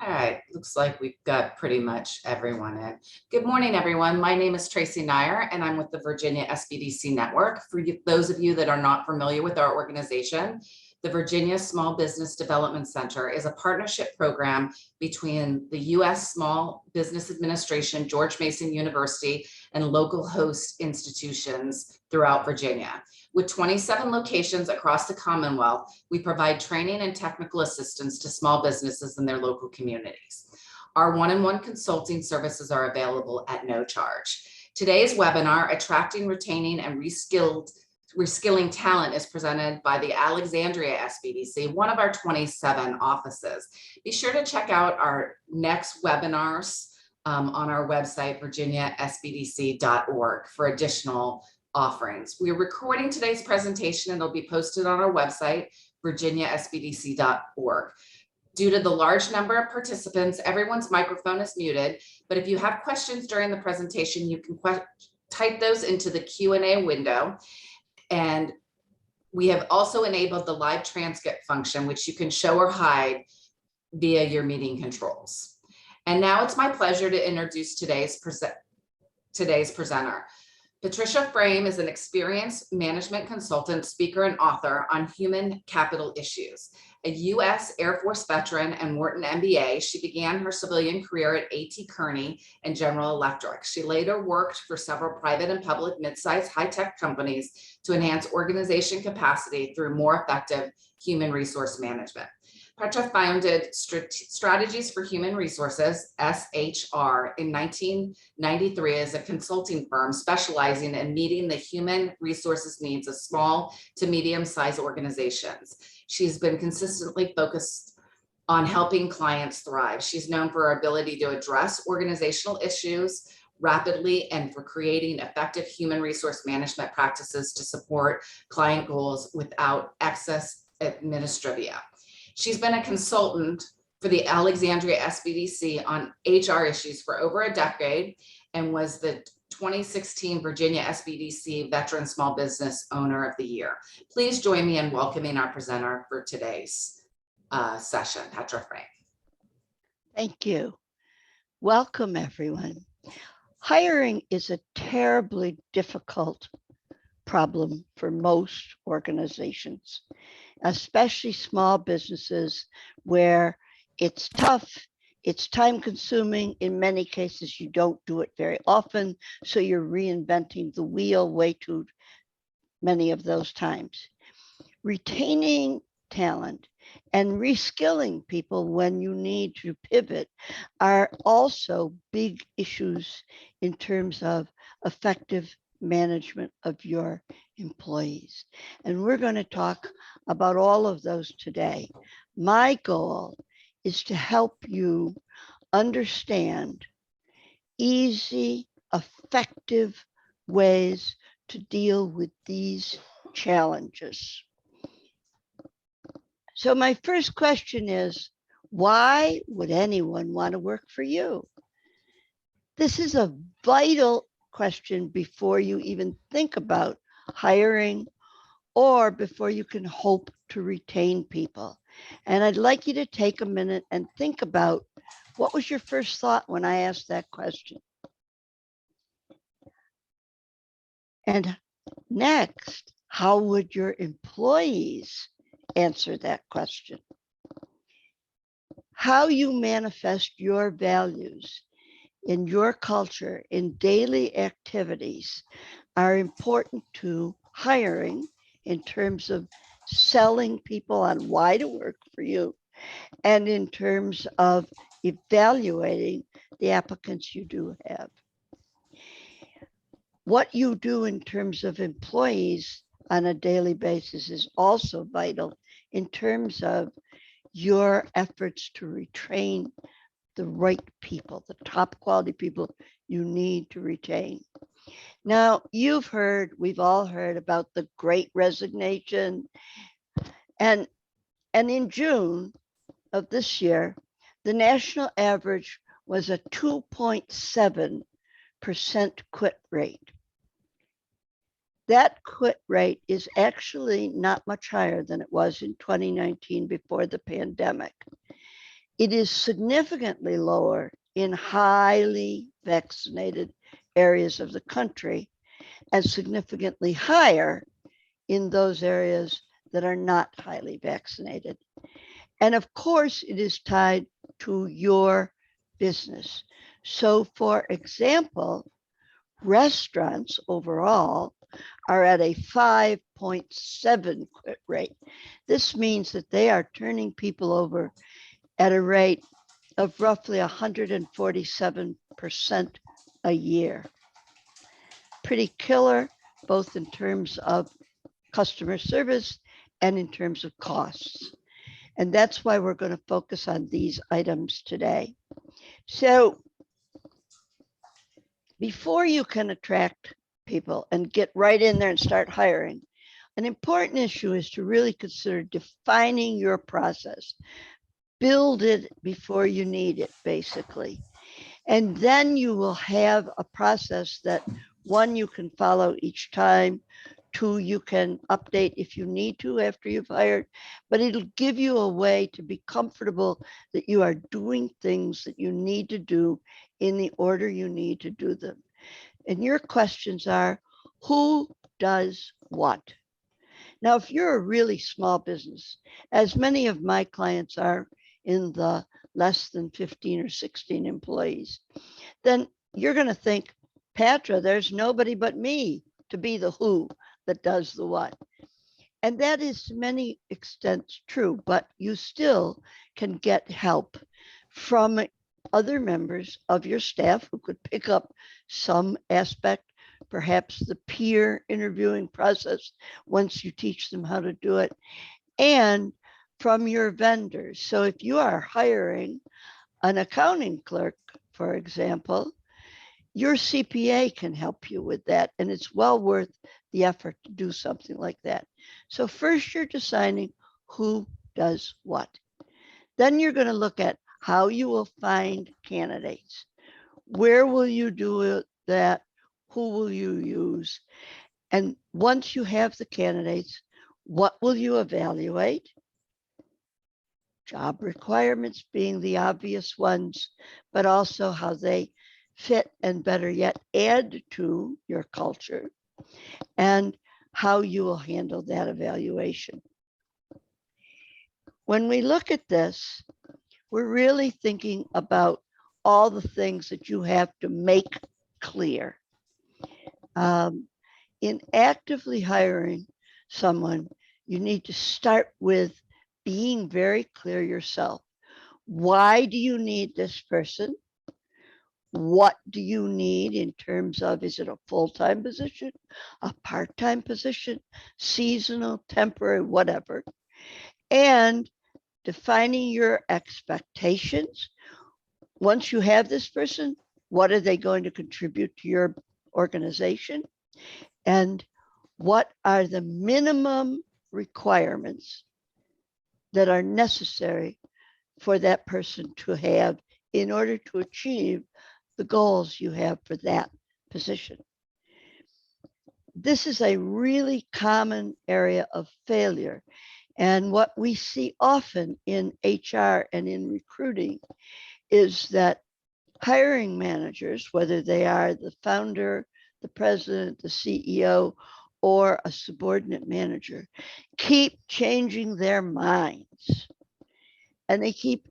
All right, looks like we've got pretty much everyone in. Good morning, everyone. My name is Tracy Nyer, and I'm with the Virginia SBDC Network. For those of you that are not familiar with our organization, the Virginia Small Business Development Center is a partnership program between the U.S. Small Business Administration, George Mason University, and local host institutions throughout Virginia. With 27 locations across the Commonwealth, we provide training and technical assistance to small businesses in their local communities. Our one-on-one consulting services are available at no charge. Today's webinar, Attracting, Retaining, and Reskilling Talent, is presented by the Alexandria SBDC, one of our 27 offices. Be sure to check out our next webinars on our website, virginiasbdc.org, for additional offerings. We are recording today's presentation and it'll be posted on our website, virginiasbdc.org. Due to the large number of participants, everyone's microphone is muted, but if you have questions during the presentation, you can type those into the Q&A window. And we have also enabled the live transcript function, which you can show or hide via your meeting controls. And now it's my pleasure to introduce today's presenter. Patricia Frame is an experienced management consultant, speaker, and author on human capital issues. A U.S. Air Force veteran and Wharton MBA, she began her civilian career at A.T. Kearney and General Electric. She later worked for several private and public mid-sized high-tech companies to enhance organization capacity through more effective human resource management. Petra founded Strategies for Human Resources, SHR, in 1993 as a consulting firm specializing in meeting the human resources needs of small to medium-sized organizations. She's been consistently focused on helping clients thrive. She's known for her ability to address organizational issues rapidly and for creating effective human resource management practices to support client goals without excess administrivia. She's been a consultant for the Alexandria SBDC on HR issues for over a decade and was the 2016 Virginia SBDC Veteran Small Business Owner of the Year. Please join me in welcoming our presenter for today's session, Petra Frame. Thank you. Welcome, everyone. Hiring is a terribly difficult problem for most organizations, especially small businesses where it's tough, it's time consuming. In many cases, you don't do it very often, so you're reinventing the wheel way too many of those times. Retaining talent and reskilling people when you need to pivot are also big issues in terms of effective management of your employees. And we're going to talk about all of those today. My goal is to help you understand easy, effective ways to deal with these challenges. So my first question is, why would anyone want to work for you? This is a vital question before you even think about hiring or before you can hope to retain people. And I'd like you to take a minute and think about what was your first thought when I asked that question. And next, how would your employees answer that question? How you manifest your values in your culture, in daily activities, are important to hiring in terms of selling people on why to work for you, and in terms of evaluating the applicants you do have. What you do in terms of employees on a daily basis is also vital in terms of your efforts to retrain the right people, the top quality people you need to retain. Now, we've all heard about the Great Resignation. And in June of this year, the national average was a 2.7% quit rate. That quit rate is actually not much higher than it was in 2019 before the pandemic. It is significantly lower in highly vaccinated areas of the country and significantly higher in those areas that are not highly vaccinated. And of course, it is tied to your business. So, for example, restaurants overall are at a 5.7 quit rate. This means that they are turning people over at a rate of roughly 147% a year. Pretty killer, both in terms of customer service and in terms of costs. And that's why we're going to focus on these items today. So before you can attract people and get right in there and start hiring, an important issue is to really consider defining your process. Build it before you need it, basically. And then you will have a process that, one, you can follow each time, two, you can update if you need to after you've hired, but it'll give you a way to be comfortable that you are doing things that you need to do in the order you need to do them. And your questions are, who does what? Now, if you're a really small business, as many of my clients are in the less than 15 or 16 employees, then you're going to think, Patra, there's nobody but me to be the who that does the what. And that is to many extents true, but you still can get help from other members of your staff who could pick up some aspect, perhaps the peer interviewing process once you teach them how to do it, and from your vendors. So if you are hiring an accounting clerk, for example, your CPA can help you with that, and it's well worth the effort to do something like that. So first you're deciding who does what. Then you're going to look at how you will find candidates. Where will you do that? Who will you use? And once you have the candidates, what will you evaluate? Job requirements being the obvious ones, but also how they fit and, better yet, add to your culture, and how you will handle that evaluation. When we look at this, we're really thinking about all the things that you have to make clear. In actively hiring someone, you need to start with being very clear yourself. Why do you need this person? What do you need in terms of, is it a full-time position, a part-time position, seasonal, temporary, whatever? And defining your expectations. Once you have this person, what are they going to contribute to your organization? And what are the minimum requirements that are necessary for that person to have in order to achieve the goals you have for that position? This is a really common area of failure. And what we see often in HR and in recruiting is that hiring managers, whether they are the founder, the president, the CEO, or a subordinate manager, keep changing their minds. And they keep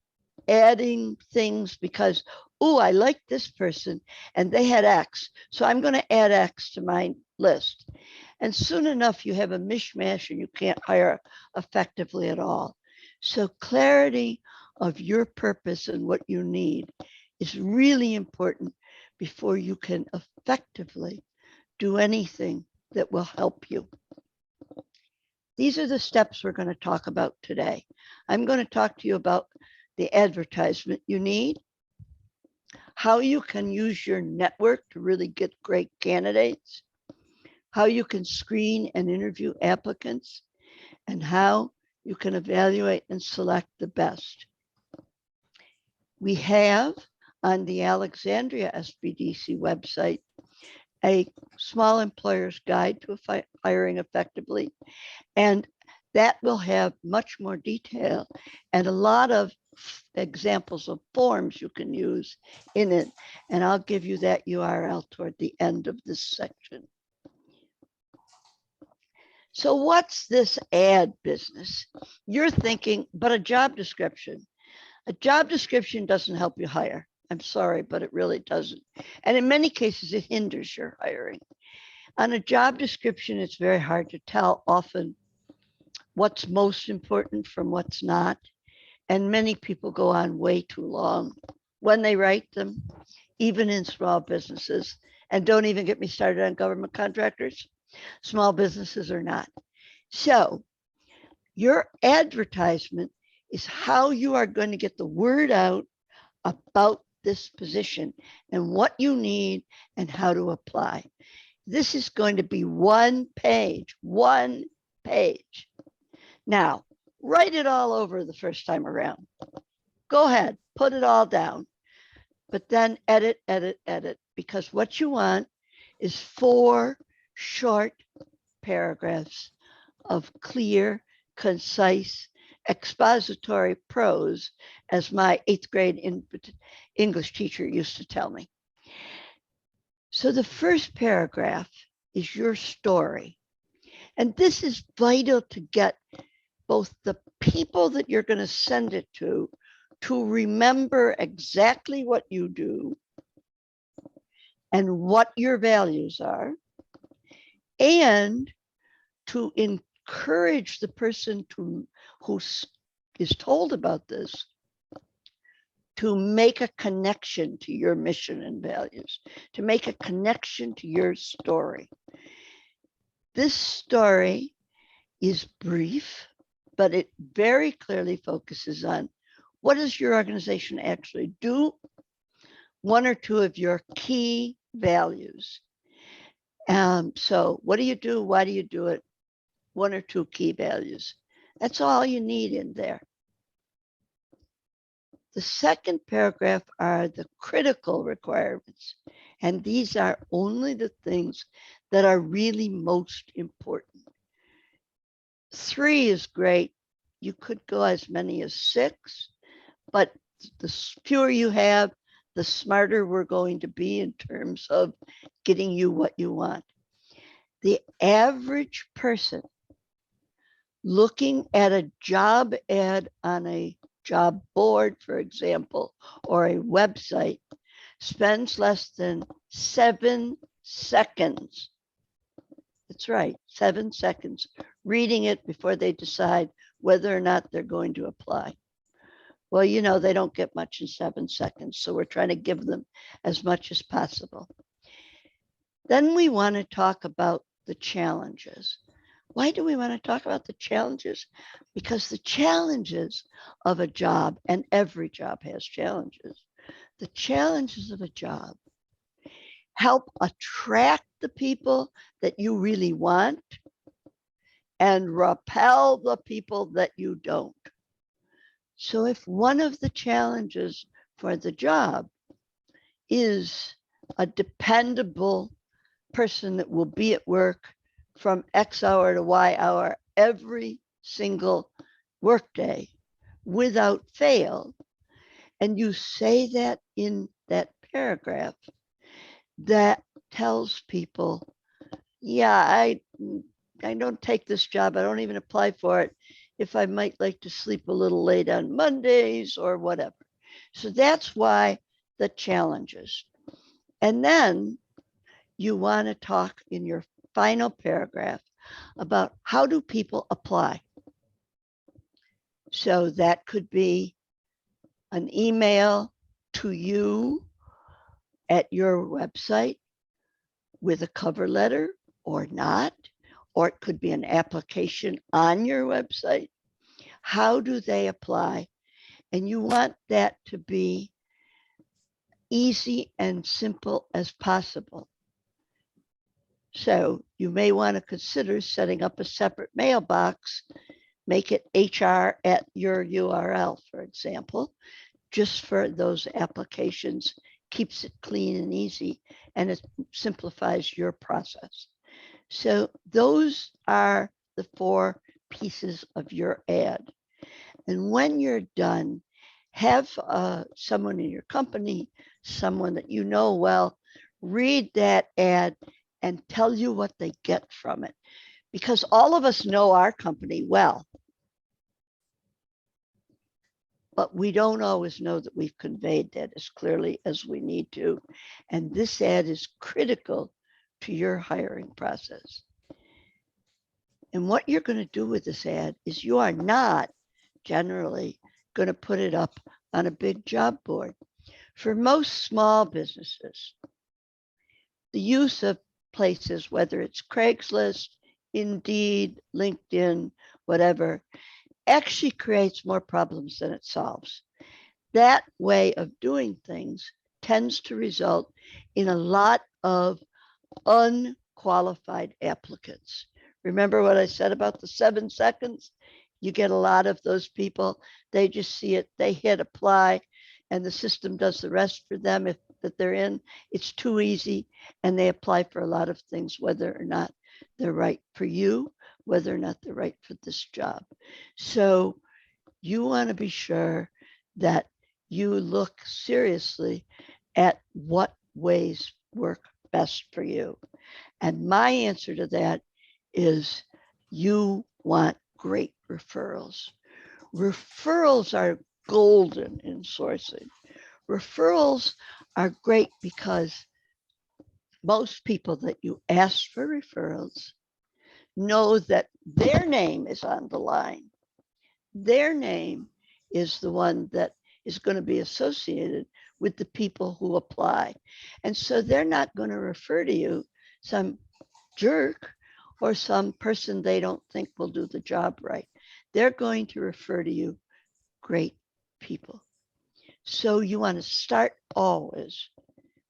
adding things because, oh, I like this person and they had X, so I'm going to add X to my list. And soon enough, you have a mishmash and you can't hire effectively at all. So clarity of your purpose and what you need is really important before you can effectively do anything that will help you. These are the steps we're going to talk about today. I'm going to talk to you about the advertisement you need, how you can use your network to really get great candidates, how you can screen and interview applicants, and how you can evaluate and select the best. We have on the Alexandria SBDC website a small employer's guide to hiring effectively, and that will have much more detail and a lot of examples of forms you can use in it. And I'll give you that URL toward the end of this section. So what's this ad business? You're thinking, but a job description. A job description doesn't help you hire. I'm sorry, but it really doesn't. And in many cases, it hinders your hiring. On a job description, it's very hard to tell often what's most important from what's not. And many people go on way too long when they write them, even in small businesses. And don't even get me started on government contractors. Small businesses are not. So your advertisement is how you are going to get the word out about this position and what you need and how to apply. This is going to be one page. Now, write it all over the first time around. Go ahead, put it all down, but then edit, because what you want is 4 short paragraphs of clear, concise, expository prose, as my 8th grade English teacher used to tell me. So the first paragraph is your story. And this is vital to get both the people that you're going to send it to remember exactly what you do and what your values are, and to encourage the person who is told about this to make a connection to your mission and values, to make a connection to your story. This story is brief, but it very clearly focuses on what does your organization actually do, 1 or 2 of your key values. So what do you do? Why do you do it? 1 or 2 key values. That's all you need in there. The second paragraph are the critical requirements. And these are only the things that are really most important. 3 is great. You could go as many as 6, but the fewer you have, the smarter we're going to be in terms of getting you what you want. The average person looking at a job ad on a job board, for example, or a website, spends less than 7 seconds. That's right, 7 seconds reading it before they decide whether or not they're going to apply. Well, you know, they don't get much in 7 seconds, so we're trying to give them as much as possible. Then we want to talk about the challenges. Why do we want to talk about the challenges? Because the challenges of a job, and every job has challenges, the challenges of a job help attract the people that you really want and repel the people that you don't. So if one of the challenges for the job is a dependable person that will be at work from X hour to Y hour every single workday without fail, and you say that in that paragraph, that tells people, yeah, I don't take this job. I don't even apply for it if I might like to sleep a little late on Mondays or whatever. So that's why the challenges. And then you want to talk in your final paragraph about how do people apply. So that could be an email to you at your website with a cover letter or not, or it could be an application on your website. How do they apply? And you want that to be easy and simple as possible. So you may want to consider setting up a separate mailbox, make it HR at your URL, for example, just for those applications, keeps it clean and easy, and it simplifies your process. So those are the 4 pieces of your ad. And when you're done, Have someone in your company, someone that you know well, read that ad and tell you what they get from it. Because all of us know our company well, but we don't always know that we've conveyed that as clearly as we need to. And this ad is critical to your hiring process. And what you're going to do with this ad is you are not generally going to put it up on a big job board. For most small businesses, the use of places, whether it's Craigslist, Indeed, LinkedIn, whatever, actually creates more problems than it solves. That way of doing things tends to result in a lot of unqualified applicants. Remember what I said about the 7 seconds? You get a lot of those people, they just see it, they hit apply, and the system does the rest for them if that they're in. It's too easy, and they apply for a lot of things, whether or not they're right for you, whether or not they're right for this job. So you want to be sure that you look seriously at what ways work best for you. And my answer to that is you want great referrals. Referrals are golden in sourcing. Referrals are great because most people that you ask for referrals know that their name is on the line. Their name is the one that is going to be associated with the people who apply. And so they're not going to refer to you some jerk or some person they don't think will do the job right. They're going to refer to you great people. So you want to start always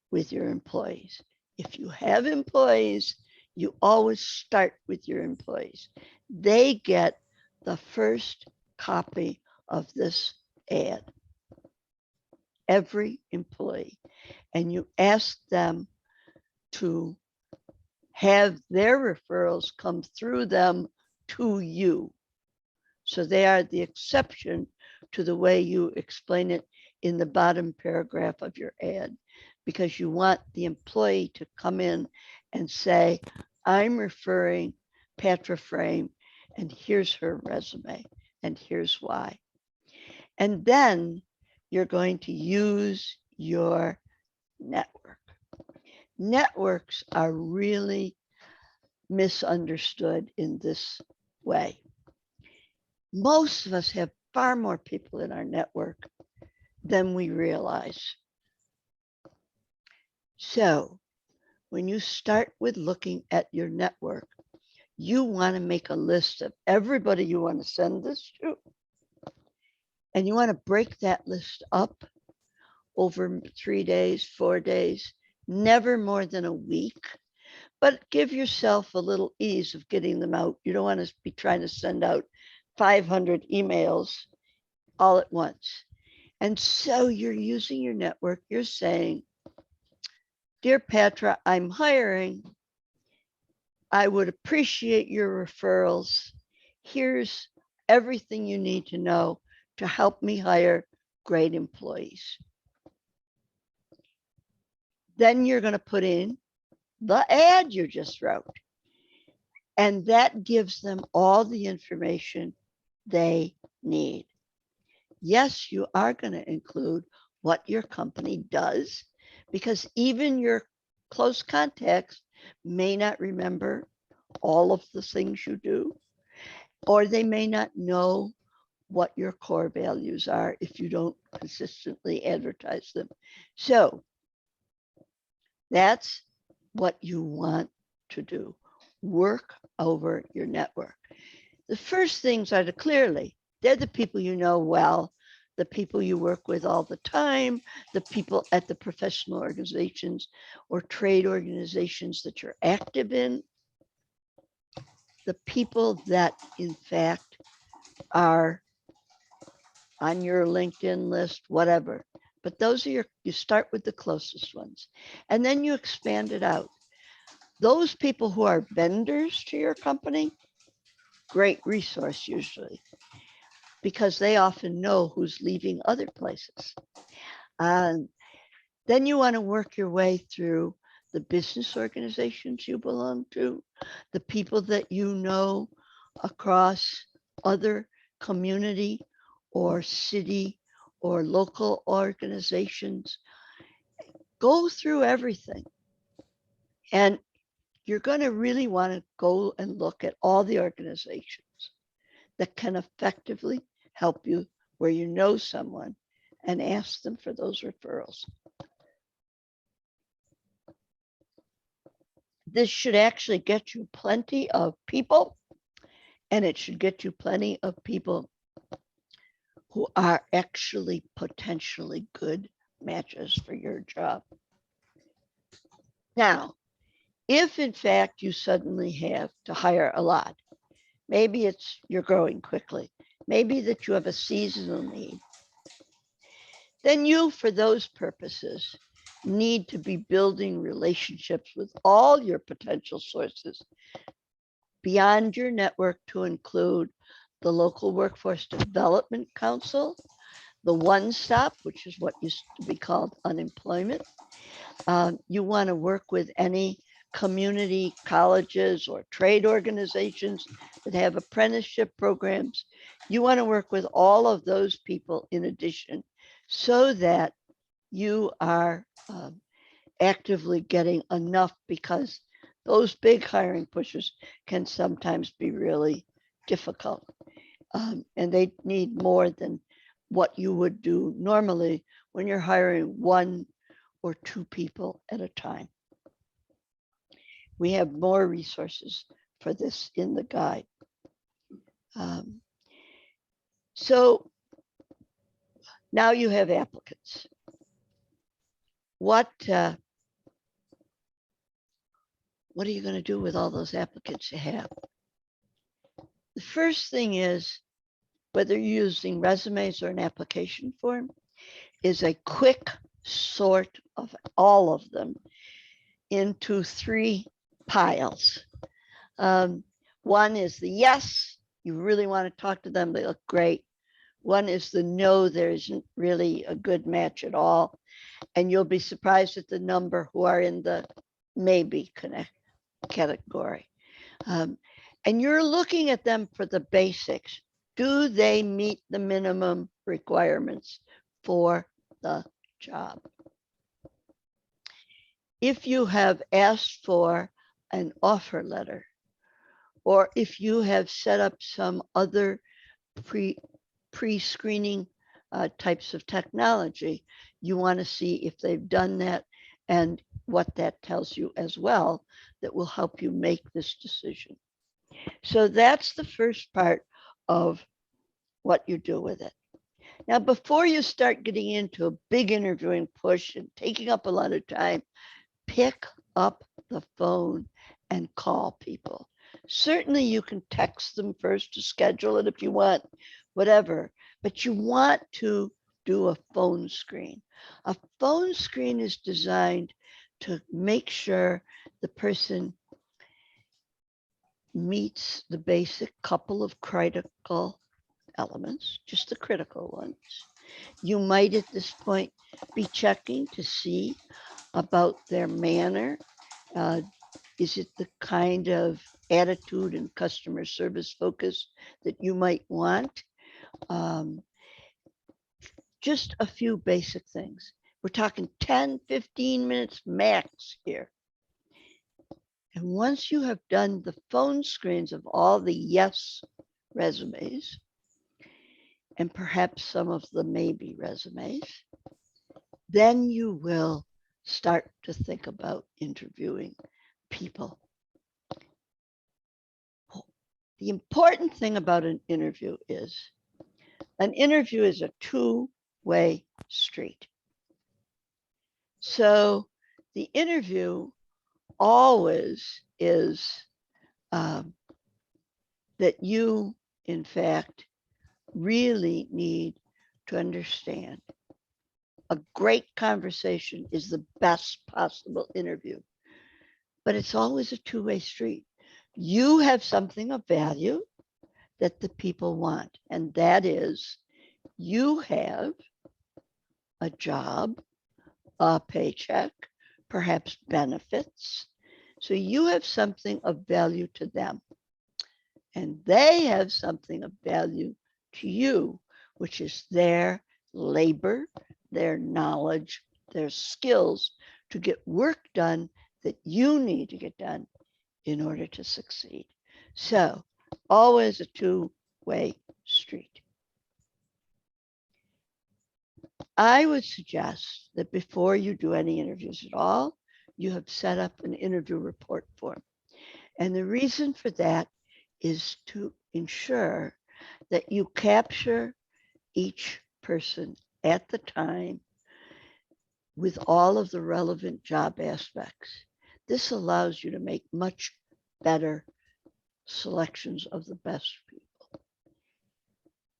with your employees. If you have employees, you always start with your employees. They get the first copy of this ad, every employee, and you ask them to have their referrals come through them to you. So they are the exception to the way you explain it in the bottom paragraph of your ad, because you want the employee to come in and say, I'm referring Patra Frame, and here's her resume, and here's why. And then you're going to use your network. Networks are really misunderstood in this way. Most of us have far more people in our network than we realize. So when you start with looking at your network, you want to make a list of everybody you want to send this to. And you want to break that list up over 3 days, 4 days, never more than a week. But give yourself a little ease of getting them out. You don't want to be trying to send out 500 emails all at once. And so you're using your network. You're saying, Dear Patra, I'm hiring. I would appreciate your referrals. Here's everything you need to know to help me hire great employees. Then you're going to put in the ad you just wrote. And that gives them all the information they need. Yes, you are going to include what your company does, because even your close contacts may not remember all of the things you do, or they may not know what your core values are if you don't consistently advertise them. So that's what you want to do. Work over your network. The first things are they're the people you know well, the people you work with all the time, the people at the professional organizations or trade organizations that you're active in, the people that in fact are on your LinkedIn list, whatever. But those are you start with the closest ones, and then you expand it out. Those people who are vendors to your company, great resource usually. because they often know who's leaving other places. Then you want to work your way through the business organizations you belong to, the people that you know across other community or city or local organizations. Go through everything. And you're going to really want to go and look at all the organizations that can effectively help you where you know someone and ask them for those referrals. This should actually get you plenty of people, and it should get you plenty of people who are actually potentially good matches for your job. Now, if in fact you suddenly have to hire a lot, maybe it's you're growing quickly, maybe that you have a seasonal need, then you, for those purposes, need to be building relationships with all your potential sources beyond your network, to include the local workforce development council, the one stop, which is what used to be called unemployment. You want to work with any community colleges or trade organizations that have apprenticeship programs. You want to work with all of those people in addition, so that you are actively getting enough, because those big hiring pushes can sometimes be really difficult. And they need more than what you would do normally when you're hiring one or two people at a time. We have more resources for this in the guide. So now you have applicants. What are you going to do with all those applicants you have? The first thing is, whether you're using resumes or an application form, is a quick sort of all of them into three piles. One is the yes, you really want to talk to them, they look great. One is the no, there isn't really a good match at all. And you'll be surprised at the number who are in the maybe category. And you're looking at them for the basics. Do they meet the minimum requirements for the job? If you have asked for an offer letter, or if you have set up some other pre-screening types of technology, you want to see if they've done that and what that tells you as well, that will help you make this decision. So that's the first part of what you do with it. Now, before you start getting into a big interviewing push and taking up a lot of time, pick up the phone and call people. Certainly you can text them first to schedule it if you want, whatever, but you want to do a phone screen. A phone screen is designed to make sure the person meets the basic couple of critical elements, just the critical ones. You might at this point be checking to see about their manner. Is it the kind of attitude and customer service focus that you might want? Just a few basic things. We're talking 10, 15 minutes max here. And once you have done the phone screens of all the yes resumes, and perhaps some of the maybe resumes, then you will start to think about interviewing people. The important thing about an interview is a two-way street. So the interview always is that you, in fact, really need to understand a great conversation is the best possible interview, but it's always a two-way street. You have something of value that the people want. And that is, you have a job, a paycheck, perhaps benefits. So you have something of value to them. And they have something of value to you, which is their labor, their knowledge, their skills to get work done that you need to get done in order to succeed. So always a two-way street. I would suggest that before you do any interviews at all, you have set up an interview report form. And the reason for that is to ensure that you capture each person at the time with all of the relevant job aspects. This allows you to make much better selections of the best people.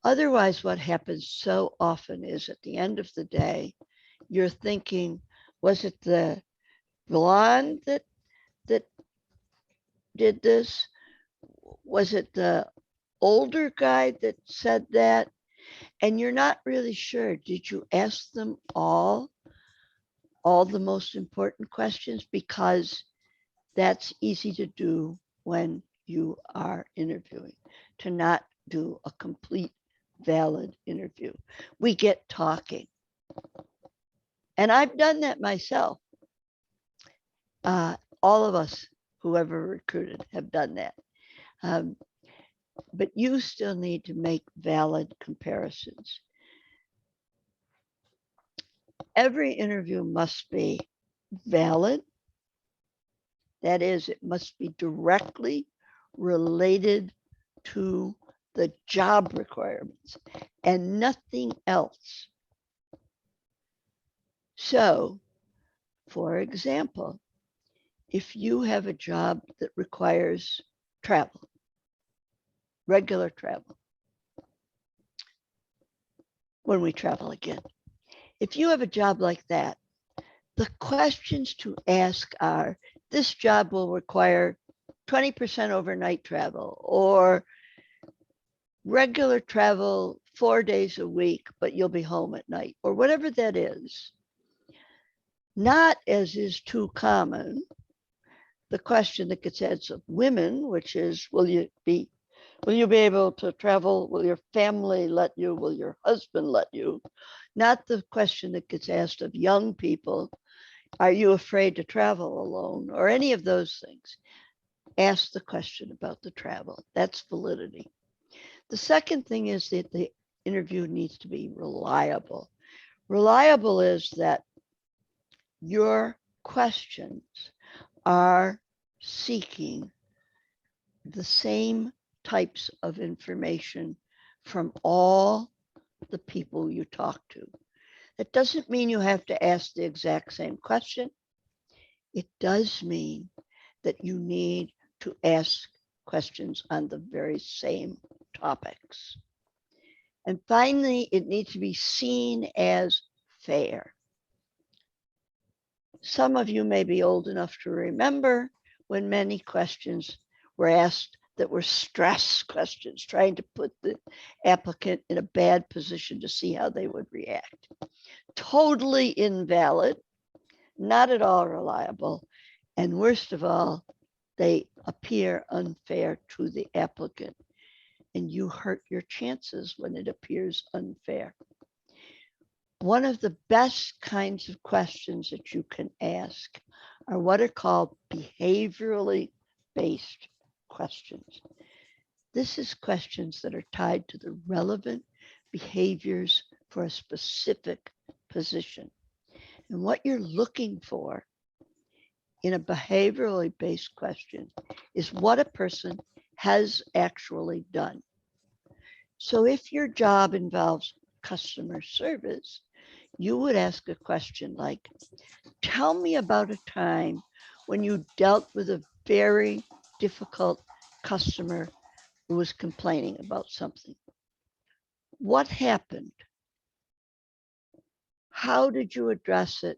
Otherwise, what happens so often is at the end of the day, you're thinking, was it the blonde that did this? Was it the older guy that said that? And you're not really sure. Did you ask them all the most important questions? Because that's easy to do when you are interviewing, to not do a complete valid interview. We get talking. And I've done that myself. All of us, whoever recruited, have done that. But you still need to make valid comparisons. Every interview must be valid. That is, it must be directly related to the job requirements and nothing else. So, for example, if you have a job that requires travel, regular travel, when we travel again, if you have a job like that, the questions to ask are, this job will require 20% overnight travel, or regular travel 4 days a week, but you'll be home at night, or whatever that is. Not, as is too common, the question that gets asked of women, which is, will you be able to travel? Will your family let you? Will your husband let you? Not the question that gets asked of young people, are you afraid to travel alone? Or any of those things. Ask the question about the travel. That's validity. The second thing is that the interview needs to be reliable. Reliable is that your questions are seeking the same types of information from all the people you talk to. That doesn't mean you have to ask the exact same question. It does mean that you need to ask questions on the very same topics. And finally, it needs to be seen as fair. Some of you may be old enough to remember when many questions were asked that were stress questions, trying to put the applicant in a bad position to see how they would react. Totally invalid, not at all reliable, and worst of all, they appear unfair to the applicant, and you hurt your chances when it appears unfair. One of the best kinds of questions that you can ask are what are called behaviorally based questions. This is questions that are tied to the relevant behaviors for a specific position. And what you're looking for in a behaviorally based question is what a person has actually done. So if your job involves customer service, you would ask a question like, tell me about a time when you dealt with a very difficult customer who was complaining about something. What happened? How did you address it?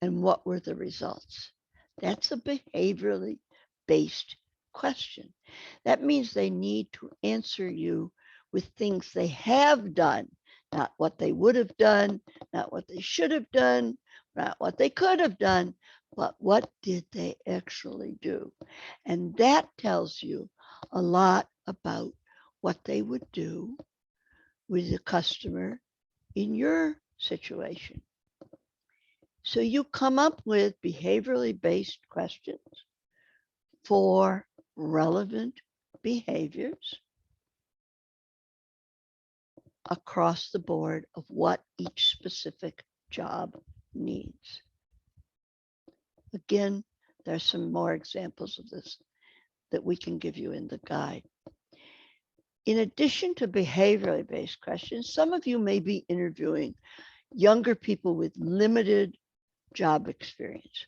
And what were the results? That's a behaviorally based question. That means they need to answer you with things they have done, not what they would have done, not what they should have done, not what they could have done, but what did they actually do? And that tells you a lot about what they would do with the customer in your situation. So you come up with behaviorally based questions for relevant behaviors across the board of what each specific job needs. Again, there's some more examples of this that we can give you in the guide. In addition to behaviorally based questions, some of you may be interviewing younger people with limited job experience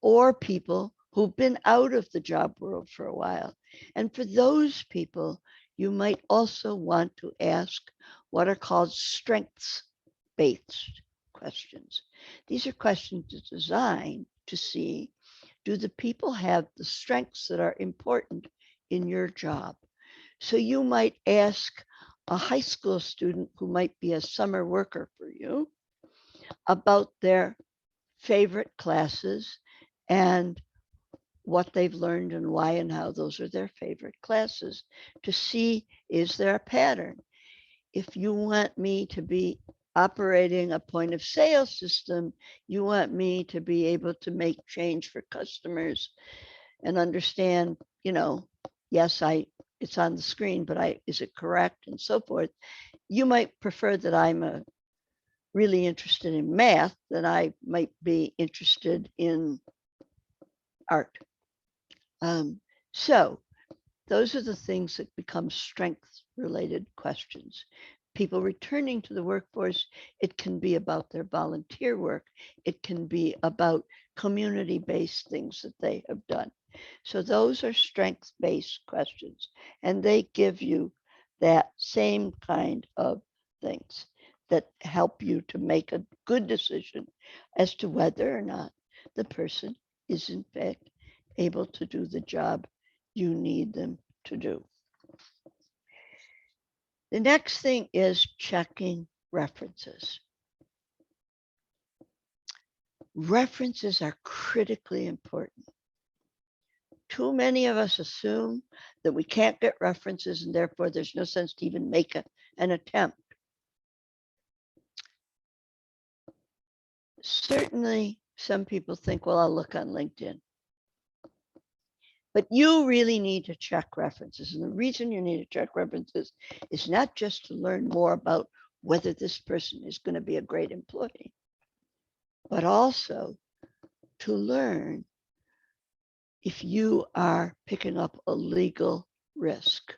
or people who've been out of the job world for a while. And for those people, you might also want to ask what are called strengths-based questions. These are questions designed to see, do the people have the strengths that are important in your job? So you might ask a high school student who might be a summer worker for you about their favorite classes and what they've learned and why and how those are their favorite classes to see, is there a pattern? If you want me to be operating a point of sale system, you want me to be able to make change for customers and understand, yes, it's on the screen, but is it correct and so forth. You might prefer that I'm really interested in math, than I might be interested in art. So those are the things that become strength-related questions. People returning to the workforce, it can be about their volunteer work. It can be about community-based things that they have done. So those are strength-based questions, and they give you that same kind of things that help you to make a good decision as to whether or not the person is in fact able to do the job you need them to do. The next thing is checking references. References are critically important. Too many of us assume that we can't get references and therefore there's no sense to even make an attempt. Certainly, some people think, well, I'll look on LinkedIn. But you really need to check references. And the reason you need to check references is not just to learn more about whether this person is going to be a great employee, but also to learn if you are picking up a legal risk,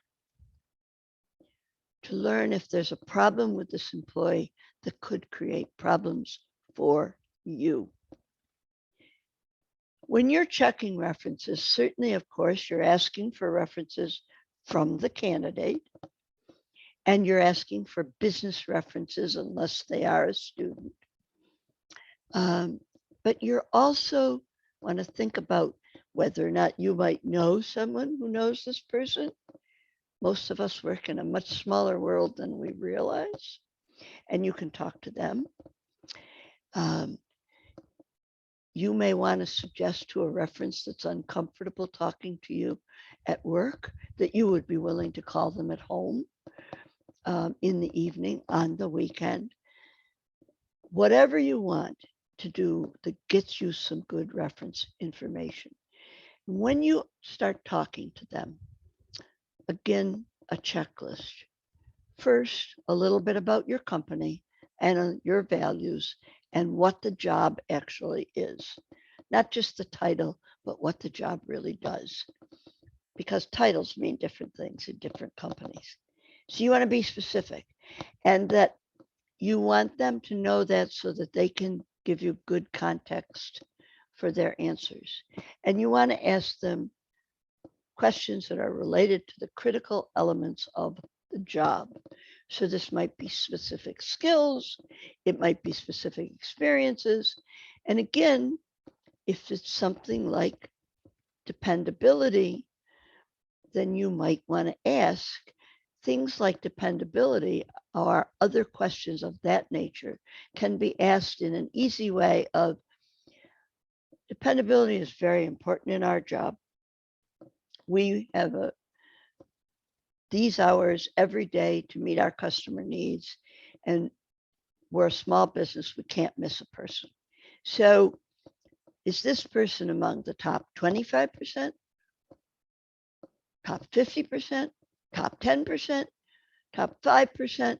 to learn if there's a problem with this employee that could create problems for you. When you're checking references, certainly, of course, you're asking for references from the candidate, and you're asking for business references unless they are a student. But you're also want to think about whether or not you might know someone who knows this person. Most of us work in a much smaller world than we realize, and you can talk to them. You may want to suggest to a reference that's uncomfortable talking to you at work that you would be willing to call them at home in the evening, on the weekend. Whatever you want to do that gets you some good reference information. When you start talking to them, again, a checklist. First, a little bit about your company and your values and what the job actually is. Not just the title, but what the job really does. Because titles mean different things in different companies. So you want to be specific, and that you want them to know that so that they can give you good context for their answers. And you want to ask them questions that are related to the critical elements of the job. So this might be specific skills, it might be specific experiences. And again, if it's something like dependability, then you might want to ask things like dependability or other questions of that nature can be asked in an easy way of dependability is very important in our job. We have these hours every day to meet our customer needs, and we're a small business, we can't miss a person. So is this person among the top 25%, top 50%, top 10%, top 5%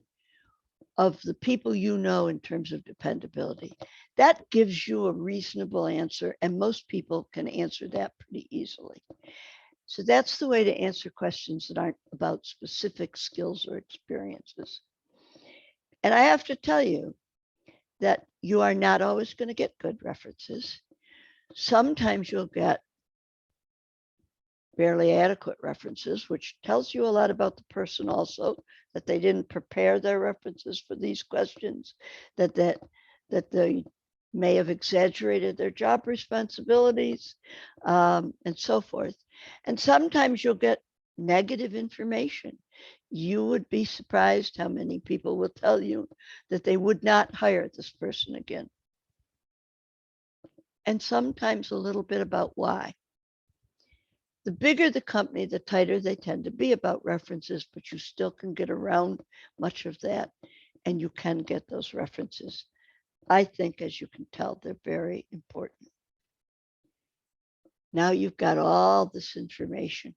of the people you know in terms of dependability? That gives you a reasonable answer, and most people can answer that pretty easily. So that's the way to answer questions that aren't about specific skills or experiences. And I have to tell you that you are not always going to get good references. Sometimes you'll get barely adequate references, which tells you a lot about the person also, that they didn't prepare their references for these questions, that they may have exaggerated their job responsibilities, and so forth. And sometimes you'll get negative information. You would be surprised how many people will tell you that they would not hire this person again. And sometimes a little bit about why. The bigger the company, the tighter they tend to be about references, but you still can get around much of that, and you can get those references. I think, as you can tell, they're very important. Now you've got all this information.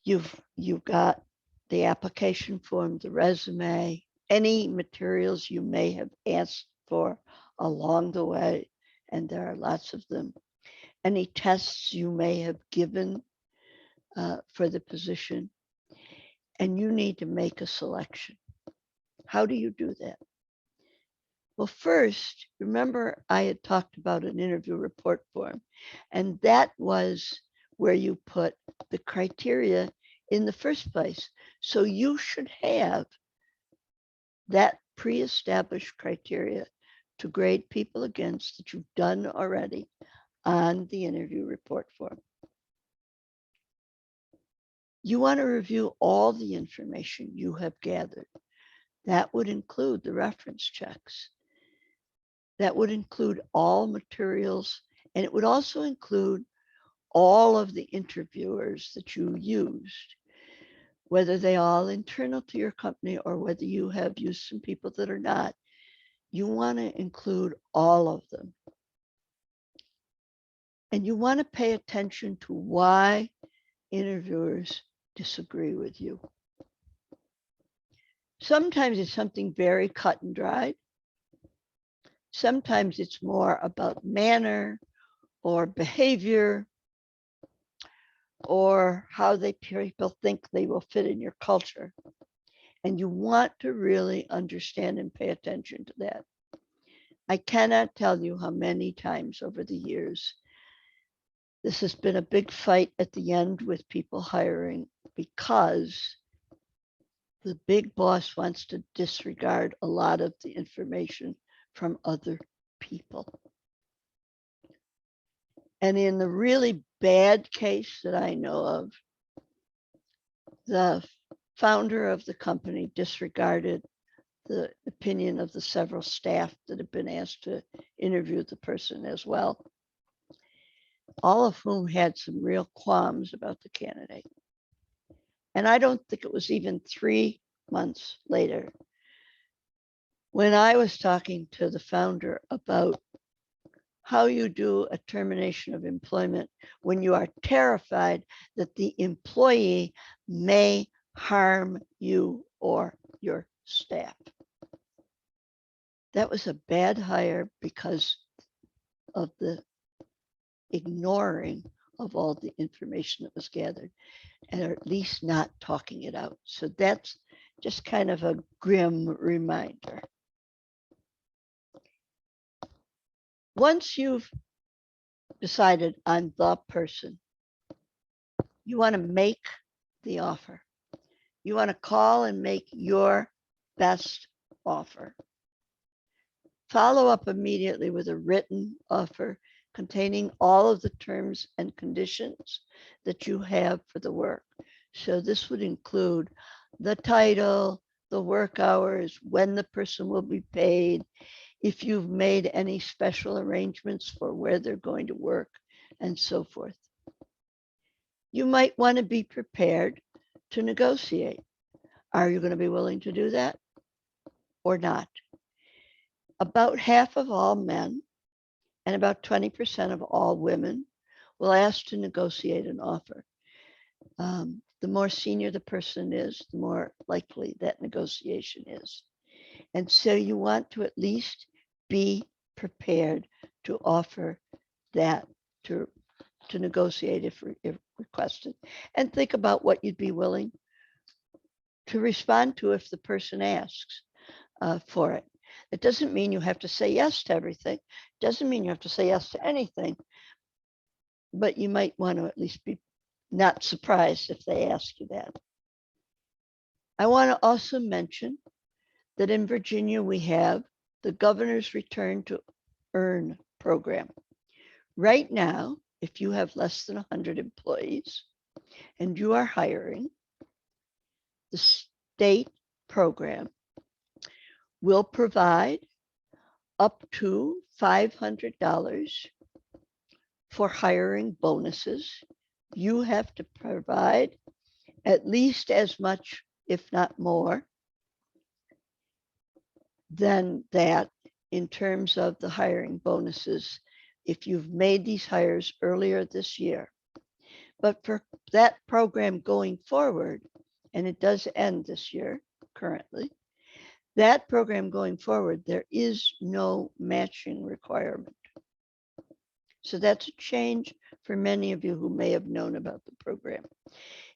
You've got the application form, the resume, any materials you may have asked for along the way, and there are lots of them. Any tests you may have given for the position, and you need to make a selection. How do you do that? Well, first, remember I had talked about an interview report form, and that was where you put the criteria in the first place. So you should have that pre-established criteria to grade people against that you've done already on the interview report form. You want to review all the information you have gathered. That would include the reference checks. That would include all materials, and it would also include all of the interviewers that you used, whether they all internal to your company or whether you have used some people that are not. You want to include all of them. And you want to pay attention to why interviewers disagree with you. Sometimes it's something very cut and dried. Sometimes it's more about manner or behavior or how people think they will fit in your culture. And you want to really understand and pay attention to that. I cannot tell you how many times over the years this has been a big fight at the end with people hiring because the big boss wants to disregard a lot of the information from other people. And in the really bad case that I know of, the founder of the company disregarded the opinion of the several staff that have been asked to interview the person as well, all of whom had some real qualms about the candidate. And I don't think it was even 3 months later when I was talking to the founder about how you do a termination of employment when you are terrified that the employee may harm you or your staff. That was a bad hire because of the ignoring of all the information that was gathered, and or at least not talking it out. So that's just kind of a grim reminder. Once you've decided on the person, you want to make the offer. You want to call and make your best offer. Follow up immediately with a written offer containing all of the terms and conditions that you have for the work. So this would include the title, the work hours, when the person will be paid, if you've made any special arrangements for where they're going to work, and so forth. You might want to be prepared to negotiate. Are you going to be willing to do that or not? About half of all men and about 20% of all women will ask to negotiate an offer. The more senior the person is, the more likely that negotiation is. And so you want to at least be prepared to offer that, to negotiate if requested. And think about what you'd be willing to respond to if the person asks for it. It doesn't mean you have to say yes to everything. It doesn't mean you have to say yes to anything. But you might want to at least be not surprised if they ask you that. I want to also mention that in Virginia, we have the Governor's Return to Earn program. Right now, if you have less than 100 employees and you are hiring, the state program will provide up to $500 for hiring bonuses. You have to provide at least as much, if not more, than that in terms of the hiring bonuses if you've made these hires earlier this year. But for that program going forward, and it does end this year currently, that program going forward, there is no matching requirement. So that's a change for many of you who may have known about the program.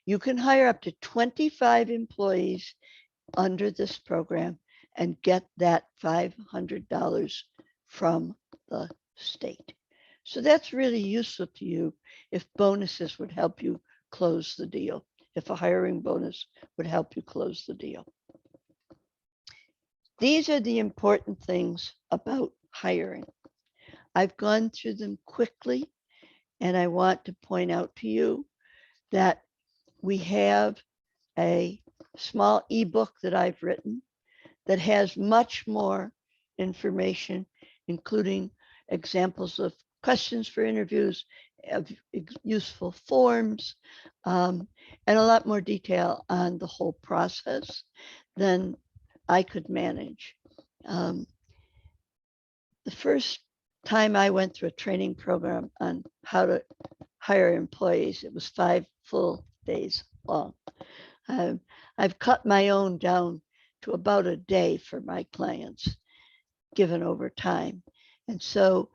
You can hire up to 25 employees under this program and get that $500 from the state. So that's really useful to you if bonuses would help you close the deal, if a hiring bonus would help you close the deal. These are the important things about hiring. I've gone through them quickly, and I want to point out to you that we have a small ebook that I've written that has much more information, including examples of questions for interviews, of useful forms, and a lot more detail on the whole process than I could manage. The first time I went through a training program on how to hire employees, it was 5 full days long. I've cut my own down to about a day for my clients, given over time. And so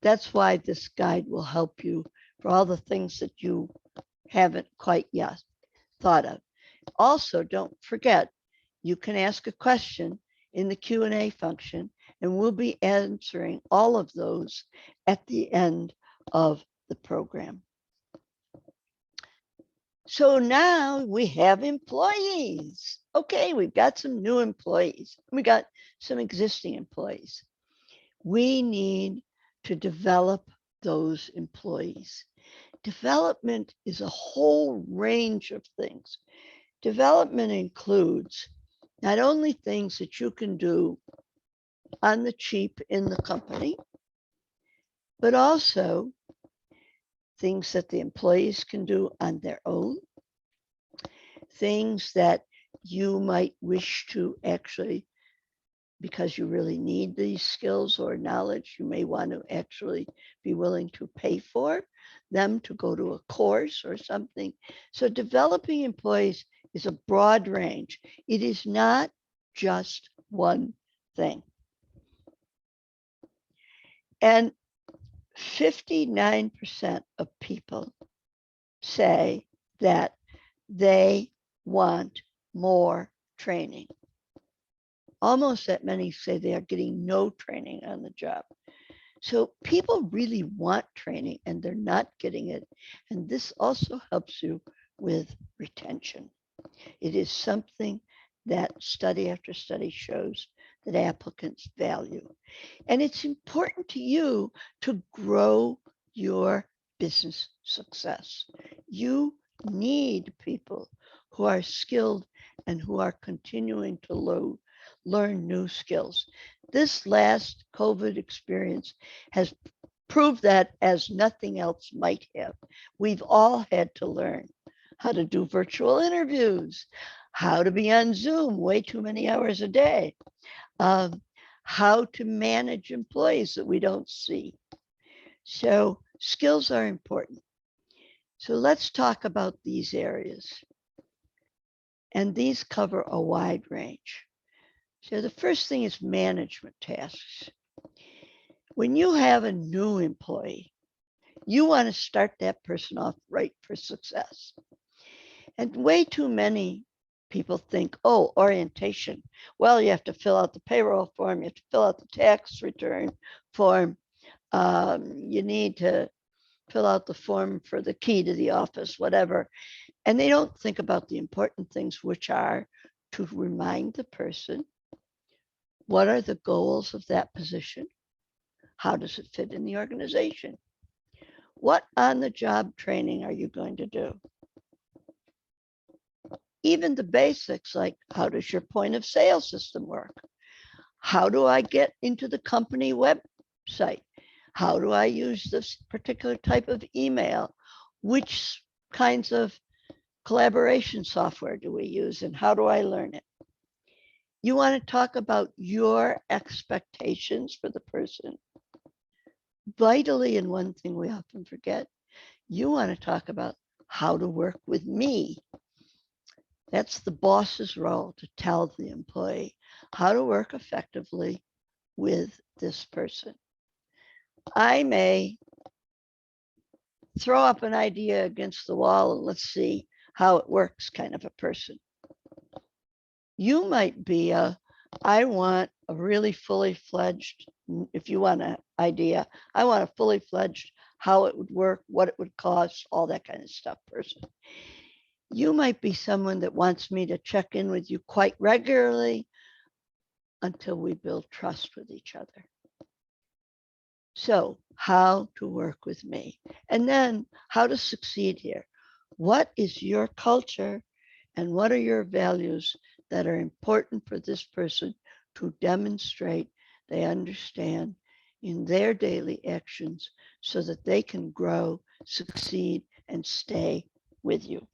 that's why this guide will help you for all the things that you haven't quite yet thought of. Also, don't forget, you can ask a question in the Q&A function, and we'll be answering all of those at the end of the program. So now we have employees. Okay, we've got some new employees. We got some existing employees. We need to develop those employees. Development is a whole range of things. Development includes not only things that you can do on the cheap in the company, but also things that the employees can do on their own, things that you might wish to actually, because you really need these skills or knowledge, you may want to actually be willing to pay for them to go to a course or something. So developing employees is a broad range. It is not just one thing. And 59% of people say that they want more training. Almost that many say they are getting no training on the job. So people really want training and they're not getting it. And this also helps you with retention. It is something that study after study shows that applicants value. And it's important to you to grow your business success. You need people who are skilled and who are continuing to learn new skills. This last COVID experience has proved that as nothing else might have. We've all had to learn how to do virtual interviews, how to be on Zoom way too many hours a day, um, how to manage employees that we don't see. So skills are important. So let's talk about these areas. And these cover a wide range. So the first thing is management tasks. When you have a new employee, you want to start that person off right for success. And way too many people think, oh, orientation. Well, you have to fill out the payroll form, you have to fill out the tax return form. You need to fill out the form for the key to the office, whatever. And they don't think about the important things, which are to remind the person, what are the goals of that position? How does it fit in the organization? What on-the-job training are you going to do? Even the basics, like how does your point of sale system work? How do I get into the company website? How do I use this particular type of email? Which kinds of collaboration software do we use and how do I learn it? You want to talk about your expectations for the person. Vitally, and one thing we often forget, you want to talk about how to work with me. That's the boss's role, to tell the employee how to work effectively with this person. I may throw up an idea against the wall and let's see how it works kind of a person. You might be I want a really fully fledged, if you want an idea, I want a fully fledged, how it would work, what it would cost, all that kind of stuff person. You might be someone that wants me to check in with you quite regularly until we build trust with each other. So how to work with me, and then how to succeed here. What is your culture and what are your values that are important for this person to demonstrate they understand in their daily actions so that they can grow, succeed, and stay with you.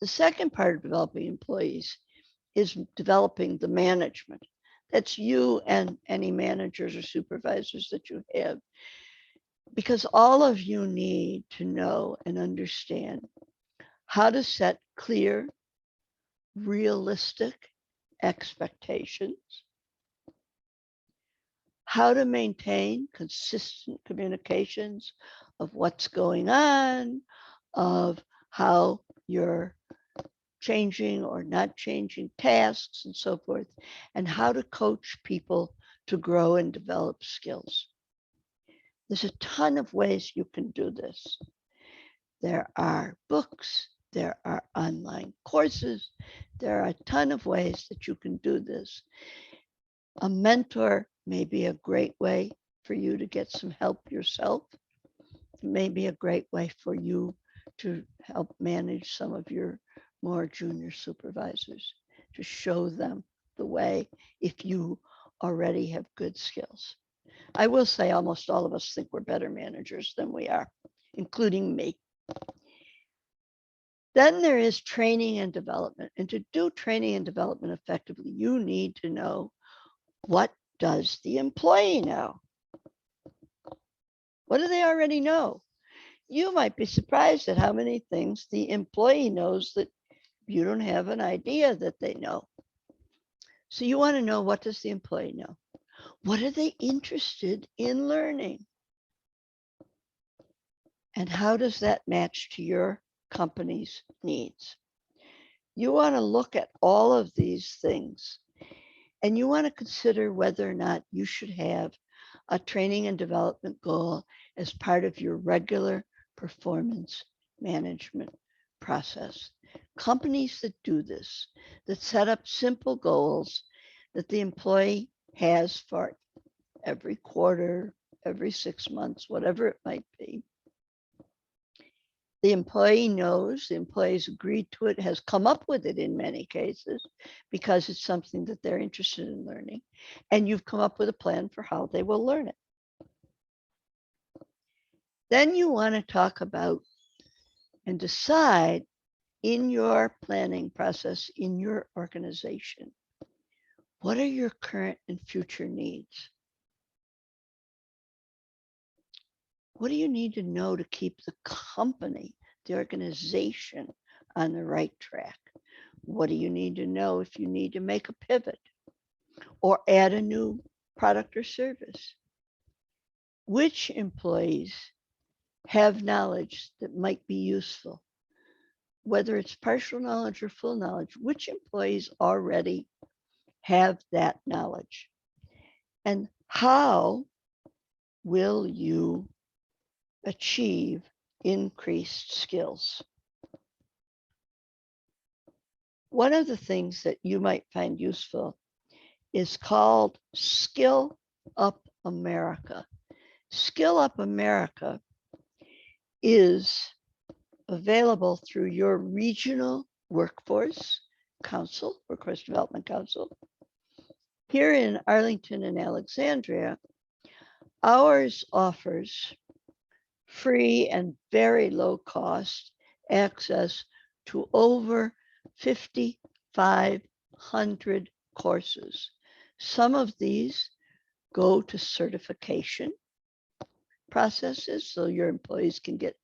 The second part of developing employees is developing the management. That's you and any managers or supervisors that you have. Because all of you need to know and understand how to set clear, realistic expectations, how to maintain consistent communications of what's going on, of how you're changing or not changing tasks and so forth, and how to coach people to grow and develop skills. There's a ton of ways you can do this. There are books, there are online courses, there are a ton of ways that you can do this. A mentor may be a great way for you to get some help yourself. It may be a great way for you to help manage some of your more junior supervisors, to show them the way if you already have good skills. I will say almost all of us think we're better managers than we are, including me. Then there is training and development. And to do training and development effectively, you need to know, what does the employee know? What do they already know? You might be surprised at how many things the employee knows that you don't have an idea that they know. So you want to know, what does the employee know? What are they interested in learning? And how does that match to your company's needs? You want to look at all of these things, and you want to consider whether or not you should have a training and development goal as part of your regular performance management process. Companies that do this, that set up simple goals that the employee has for every quarter, every 6 months, whatever it might be. The employee knows, the employee's agreed to it, has come up with it in many cases because it's something that they're interested in learning. And you've come up with a plan for how they will learn it. Then you want to talk about and decide in your planning process, in your organization, what are your current and future needs? What do you need to know to keep the company, the organization, on the right track? What do you need to know if you need to make a pivot or add a new product or service? Which employees have knowledge that might be useful? Whether it's partial knowledge or full knowledge, which employees already have that knowledge? And how will you achieve increased skills? One of the things that you might find useful is called Skill Up America. Skill Up America is available through your regional workforce council, workforce development council. Here in Arlington and Alexandria, ours offers free and very low cost access to over 5,500 courses. Some of these go to certification processes, so your employees can get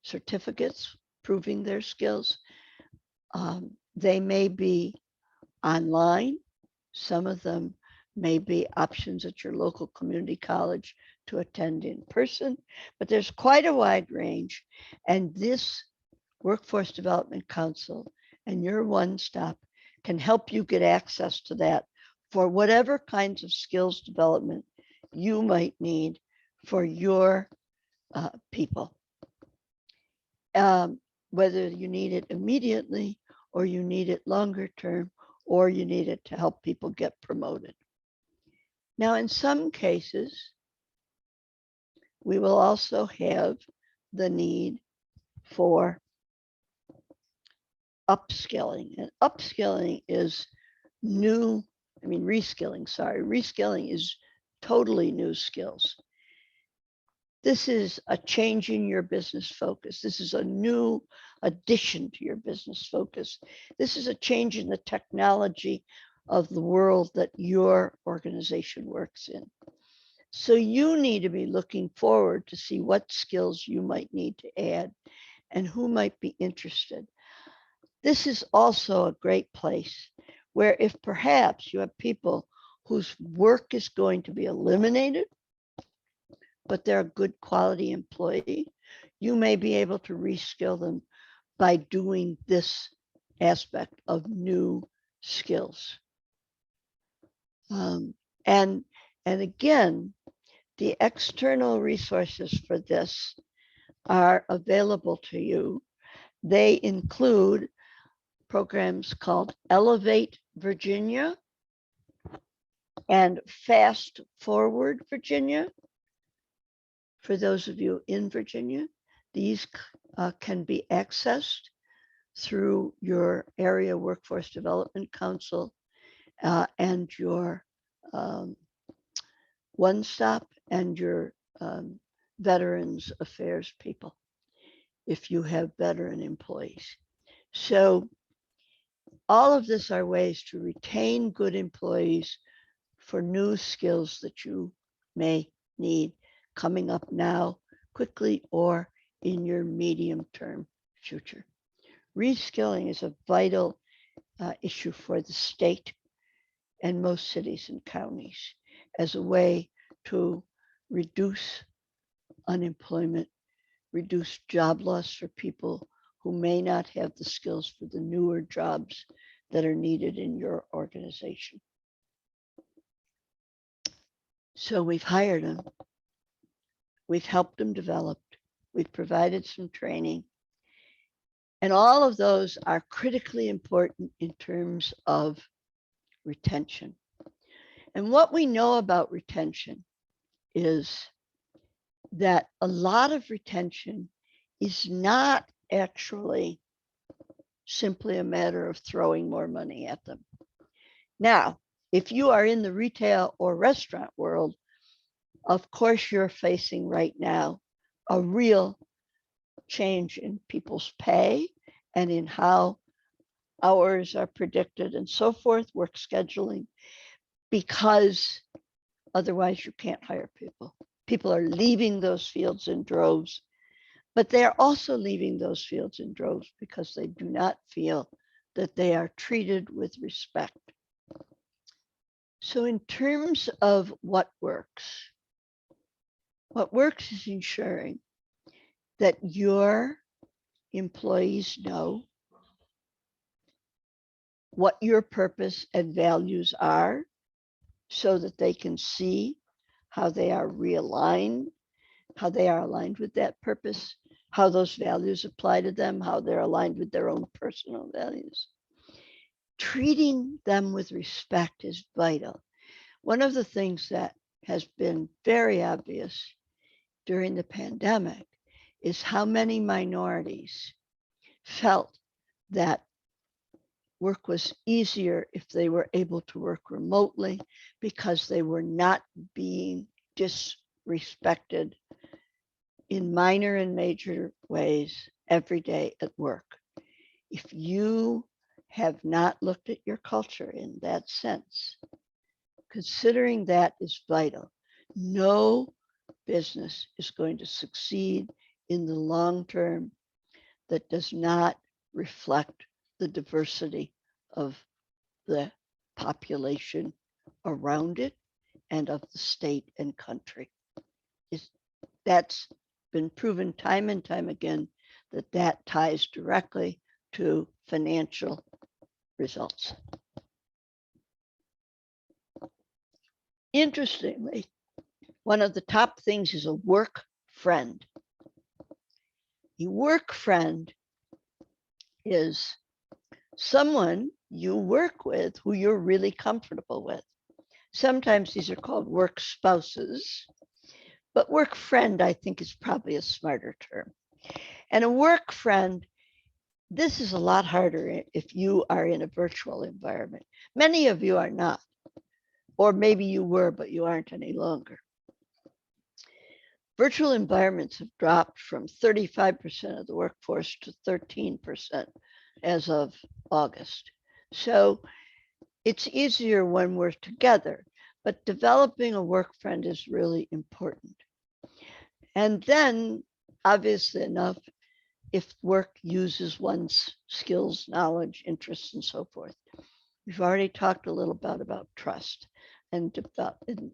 certificates proving their skills. They may be online. Some of them may be options at your local community college to attend in person, but there's quite a wide range. And this Workforce Development Council and your one-stop can help you get access to that for whatever kinds of skills development you might need for your people. Whether you need it immediately or you need it longer term, or you need it to help people get promoted. Now, in some cases, we will also have the need for upskilling. And upskilling is new, reskilling is totally new skills. This is a change in your business focus. This is a new addition to your business focus. This is a change in the technology of the world that your organization works in. So you need to be looking forward to see what skills you might need to add and who might be interested. This is also a great place where if perhaps you have people whose work is going to be eliminated, but they're a good quality employee, you may be able to reskill them by doing this aspect of new skills. And again, the external resources for this are available to you. They include programs called Elevate Virginia and Fast Forward Virginia. For those of you in Virginia, these can be accessed through your area workforce development council and your One Stop and your Veterans Affairs people, if you have veteran employees. So all of this are ways to retain good employees for new skills that you may need coming up now, quickly, or in your medium-term future. Reskilling is a vital issue for the state and most cities and counties as a way to reduce unemployment, reduce job loss for people who may not have the skills for the newer jobs that are needed in your organization. So we've hired them. We've helped them develop. We've provided some training. And all of those are critically important in terms of retention. And what we know about retention is that a lot of retention is not actually simply a matter of throwing more money at them. Now, if you are in the retail or restaurant world, of course, you're facing right now a real change in people's pay and in how hours are predicted and so forth, work scheduling, because otherwise you can't hire people. People are leaving those fields in droves, but they are also leaving those fields in droves because they do not feel that they are treated with respect. So in terms of what works is ensuring that your employees know what your purpose and values are so that they can see how they are realigned, how they are aligned with that purpose, how those values apply to them, how they're aligned with their own personal values. Treating them with respect is vital. One of the things that has been very obvious during the pandemic is how many minorities felt that work was easier if they were able to work remotely because they were not being disrespected in minor and major ways every day at work. If you have not looked at your culture in that sense, considering that is vital. No business is going to succeed in the long term that does not reflect the diversity of the population around it and of the state and country. That's been proven time and time again that that ties directly to financial results. Interestingly, one of the top things is a work friend. A work friend is someone you work with who you're really comfortable with. Sometimes these are called work spouses, but work friend, I think, is probably a smarter term. And a work friend, this is a lot harder if you are in a virtual environment. Many of you are not, or maybe you were, but you aren't any longer. Virtual environments have dropped from 35% of the workforce to 13% as of August. So it's easier when we're together, but developing a work friend is really important. And then, obviously enough, if work uses one's skills, knowledge, interests, and so forth. We've already talked a little bit about trust. And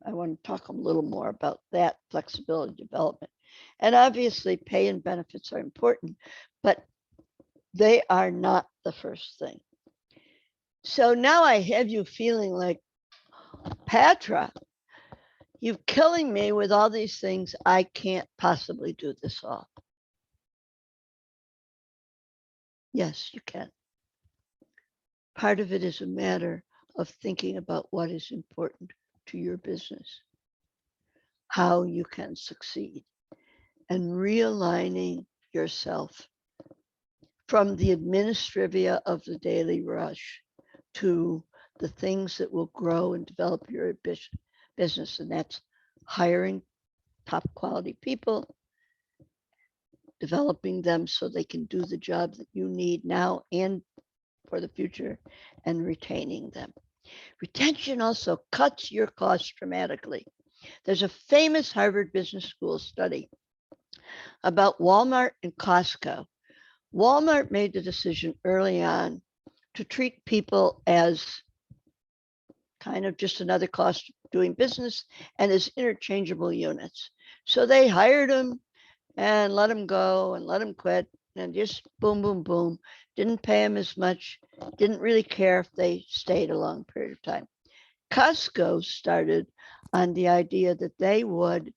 I want to talk a little more about that flexibility development. And obviously, pay and benefits are important, but they are not the first thing. So now I have you feeling like, Patra, you're killing me with all these things. I can't possibly do this all. Yes, you can. Part of it is a matter of thinking about what is important to your business, how you can succeed, and realigning yourself from the administrivia of the daily rush to the things that will grow and develop your business. And that's hiring top quality people, developing them so they can do the job that you need now and for the future, and retaining them. Retention also cuts your costs dramatically. There's a famous Harvard Business School study about Walmart and Costco. Walmart made the decision early on to treat people as kind of just another cost of doing business and as interchangeable units. So they hired them and let them go and let them quit and just boom, boom, boom. Didn't pay them as much, didn't really care if they stayed a long period of time. Costco started on the idea that they would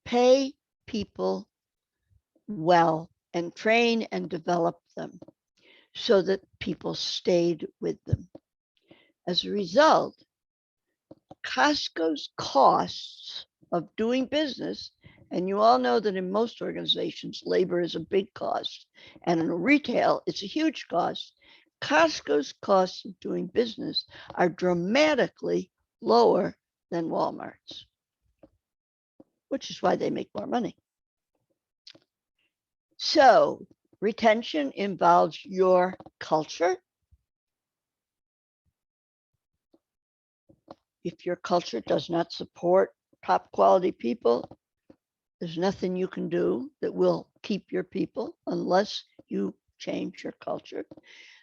pay people well and train and develop them so that people stayed with them. As a result, Costco's costs of doing business And you all know that in most organizations, labor is a big cost. And in retail, it's a huge cost. Costco's costs of doing business are dramatically lower than Walmart's, which is why they make more money. So retention involves your culture. If your culture does not support top quality people, there's nothing you can do that will keep your people unless you change your culture.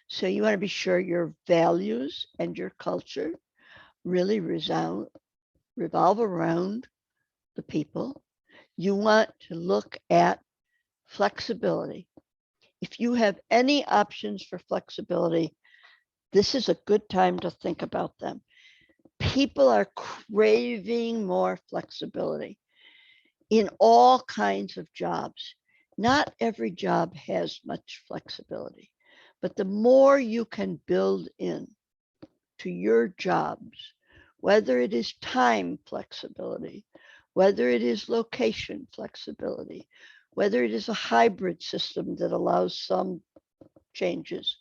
So you want to be sure your values and your culture really revolve around the people. You want to look at flexibility. If you have any options for flexibility, this is a good time to think about them. People are craving more flexibility in all kinds of jobs. Not every job has much flexibility, but the more you can build in to your jobs, whether it is time flexibility, whether it is location flexibility, whether it is a hybrid system that allows some changes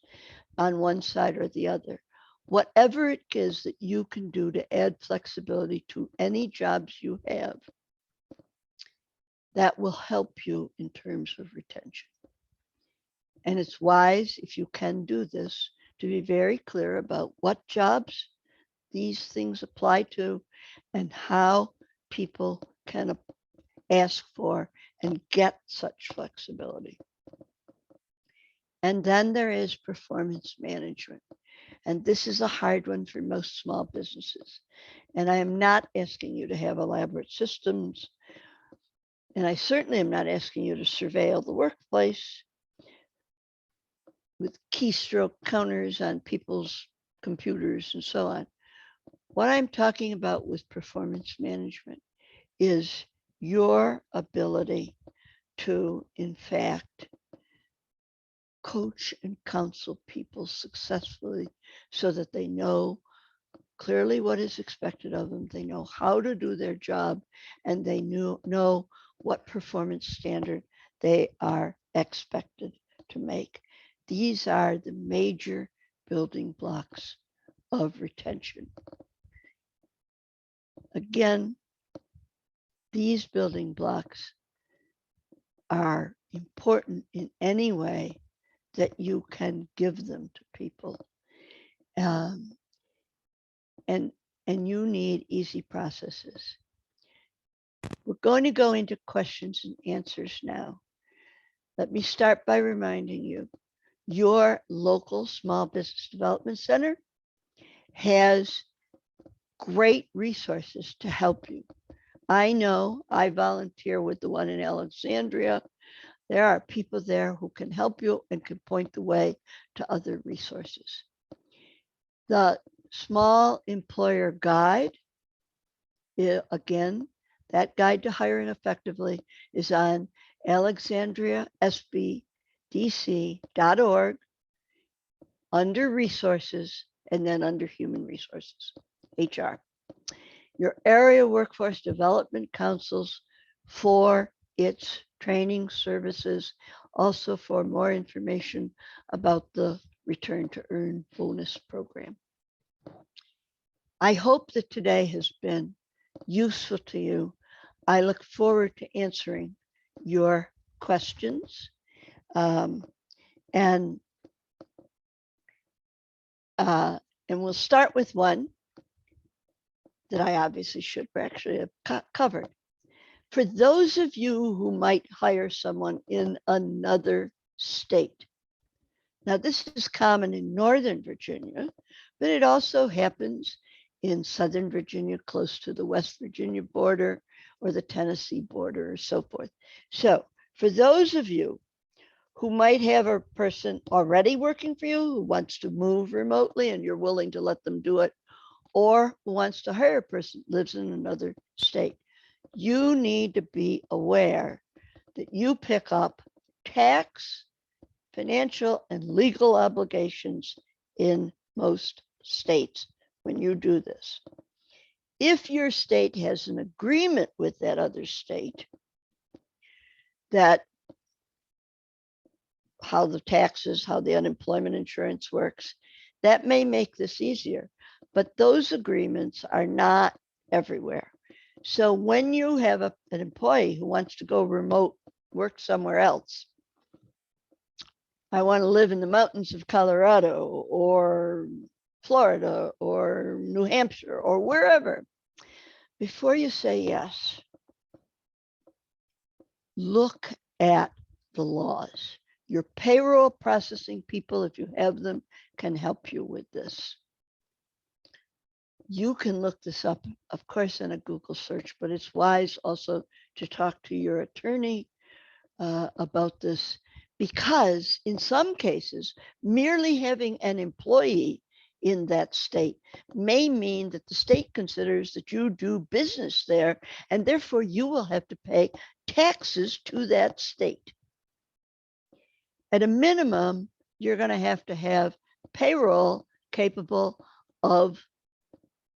on one side or the other, whatever it is that you can do to add flexibility to any jobs you have, that will help you in terms of retention. And it's wise, if you can do this, to be very clear about what jobs these things apply to and how people can ask for and get such flexibility. And then there is performance management. And this is a hard one for most small businesses. And I am not asking you to have elaborate systems. And I certainly am not asking you to surveil the workplace with keystroke counters on people's computers and so on. What I'm talking about with performance management is your ability to, in fact, coach and counsel people successfully so that they know clearly what is expected of them, they know how to do their job, and they know what performance standard they are expected to make. These are the major building blocks of retention. Again, these building blocks are important in any way that you can give them to people. And you need easy processes. We're going to go into questions and answers now. Let me start by reminding you, your local small business development center has great resources to help you. I know I volunteer with the one in Alexandria. There are people there who can help you and can point the way to other resources. The small employer guide, again, that guide to hiring effectively is on alexandriasbdc.org under resources and then under human resources, HR. Your area workforce development councils for its training services, also for more information about the Return to Earn bonus program. I hope that today has been useful to you. I look forward to answering your questions. And we'll start with one that I obviously should actually have covered. For those of you who might hire someone in another state, now this is common in Northern Virginia, but it also happens in Southern Virginia, close to the West Virginia border or the Tennessee border or so forth. So for those of you who might have a person already working for you who wants to move remotely and you're willing to let them do it, or who wants to hire a person who lives in another state, you need to be aware that you pick up tax, financial, and legal obligations in most states when you do this. If your state has an agreement with that other state, that how the taxes, how the unemployment insurance works, that may make this easier. But those agreements are not everywhere. So when you have an employee who wants to go remote work somewhere else, I want to live in the mountains of Colorado or Florida or New Hampshire or wherever, before you say yes, look at the laws. Your payroll processing people, if you have them, can help you with this. You can look this up, of course, in a Google search, but it's wise also to talk to your attorney about this, because in some cases, merely having an employee in that state may mean that the state considers that you do business there, and therefore you will have to pay taxes to that state. At a minimum, you're going to have payroll capable of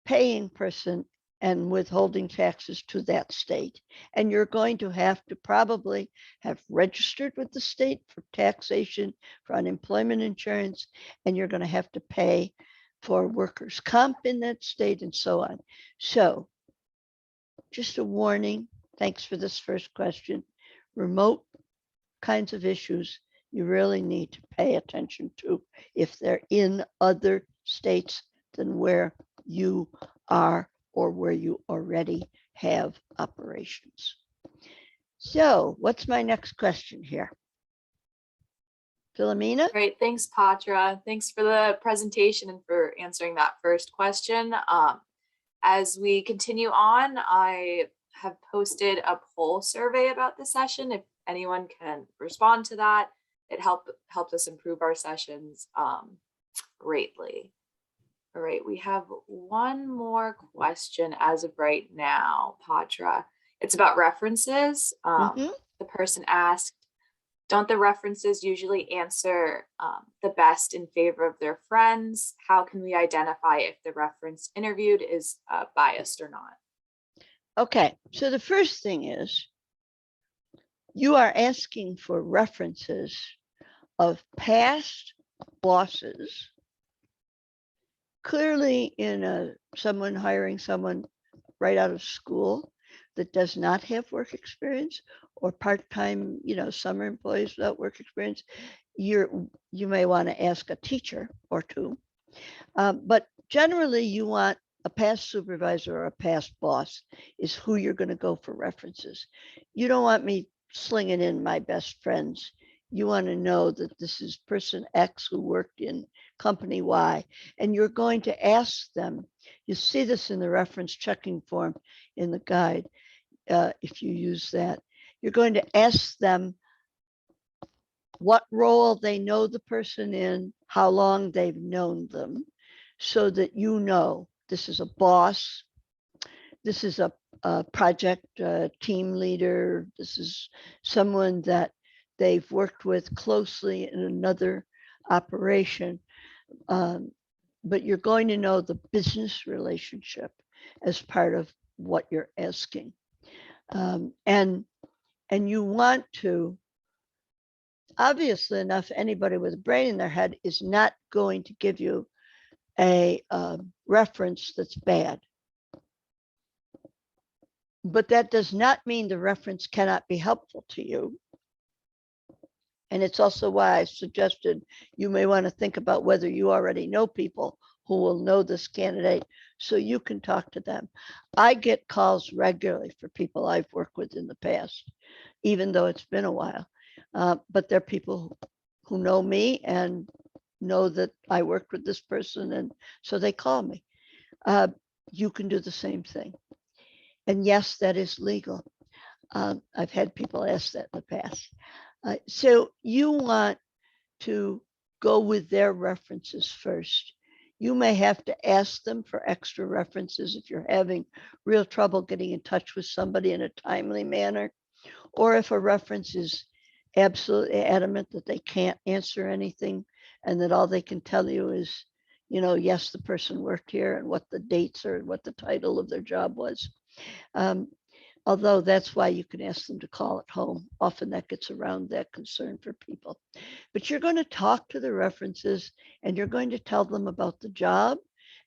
paying person and withholding taxes to that state. And you're going to have to probably have registered with the state for taxation, for unemployment insurance, and you're going to have to pay for workers' comp in that state and so on. So just a warning, thanks for this first question. Remote kinds of issues you really need to pay attention to if they're in other states than where you are or where you already have operations. So what's my next question here? Philomena? Great, thanks, Patra. Thanks for the presentation and for answering that first question. As we continue on, I have posted a poll survey about the session. If anyone can respond to that, it helped us improve our sessions greatly. All right, we have one more question as of right now, Patra. It's about references. The person asked, don't the references usually answer the best in favor of their friends? How can we identify if the reference interviewed is biased or not? Okay, so the first thing is you are asking for references of past bosses. Clearly in someone hiring someone right out of school that does not have work experience, or part-time, summer employees without work experience, you may want to ask a teacher or two. But generally you want a past supervisor or a past boss is who you're going to go for references. You don't want me slinging in my best friends. You want to know that this is person X who worked in company Y, and you're going to ask them. You see this in the reference checking form in the guide. If you use that, you're going to ask them what role they know the person in, how long they've known them, so that you know this is a boss, this is a project team leader, this is someone that they've worked with closely in another operation. But you're going to know the business relationship as part of what you're asking. And you want to, obviously enough, anybody with a brain in their head is not going to give you a reference that's bad. But that does not mean the reference cannot be helpful to you. And it's also why I suggested you may want to think about whether you already know people who will know this candidate so you can talk to them. I get calls regularly for people I've worked with in the past, even though it's been a while. But they're people who know me and know that I worked with this person, and so they call me. You can do the same thing. And yes, that is legal. I've had people ask that in the past. So you want to go with their references first. You may have to ask them for extra references if you're having real trouble getting in touch with somebody in a timely manner, or if a reference is absolutely adamant that they can't answer anything and that all they can tell you is, yes, the person worked here and what the dates are and what the title of their job was. Although that's why you can ask them to call it home. Often that gets around that concern for people. But you're going to talk to the references and you're going to tell them about the job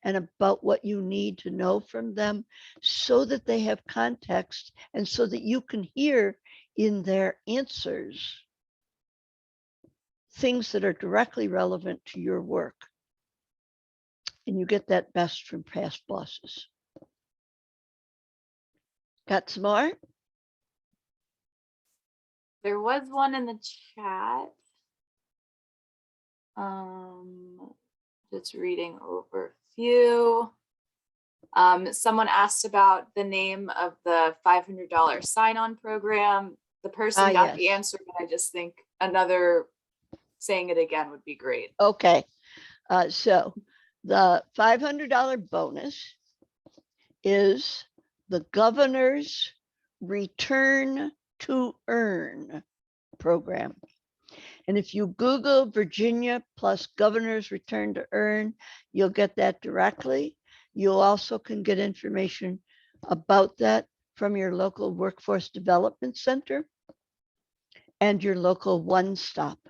and about what you need to know from them so that they have context and so that you can hear in their answers things that are directly relevant to your work. And you get that best from past bosses. Got some more? There was one in the chat. Just reading over a few. Someone asked about the name of the $500 sign-on program. The person got the Yes. answer, but I just think another saying it again would be great. Okay. So the $500 bonus is the governor's return to earn program. And if you Google Virginia plus governor's return to earn, you'll get that directly. You also can get information about that from your local workforce development center and your local one-stop.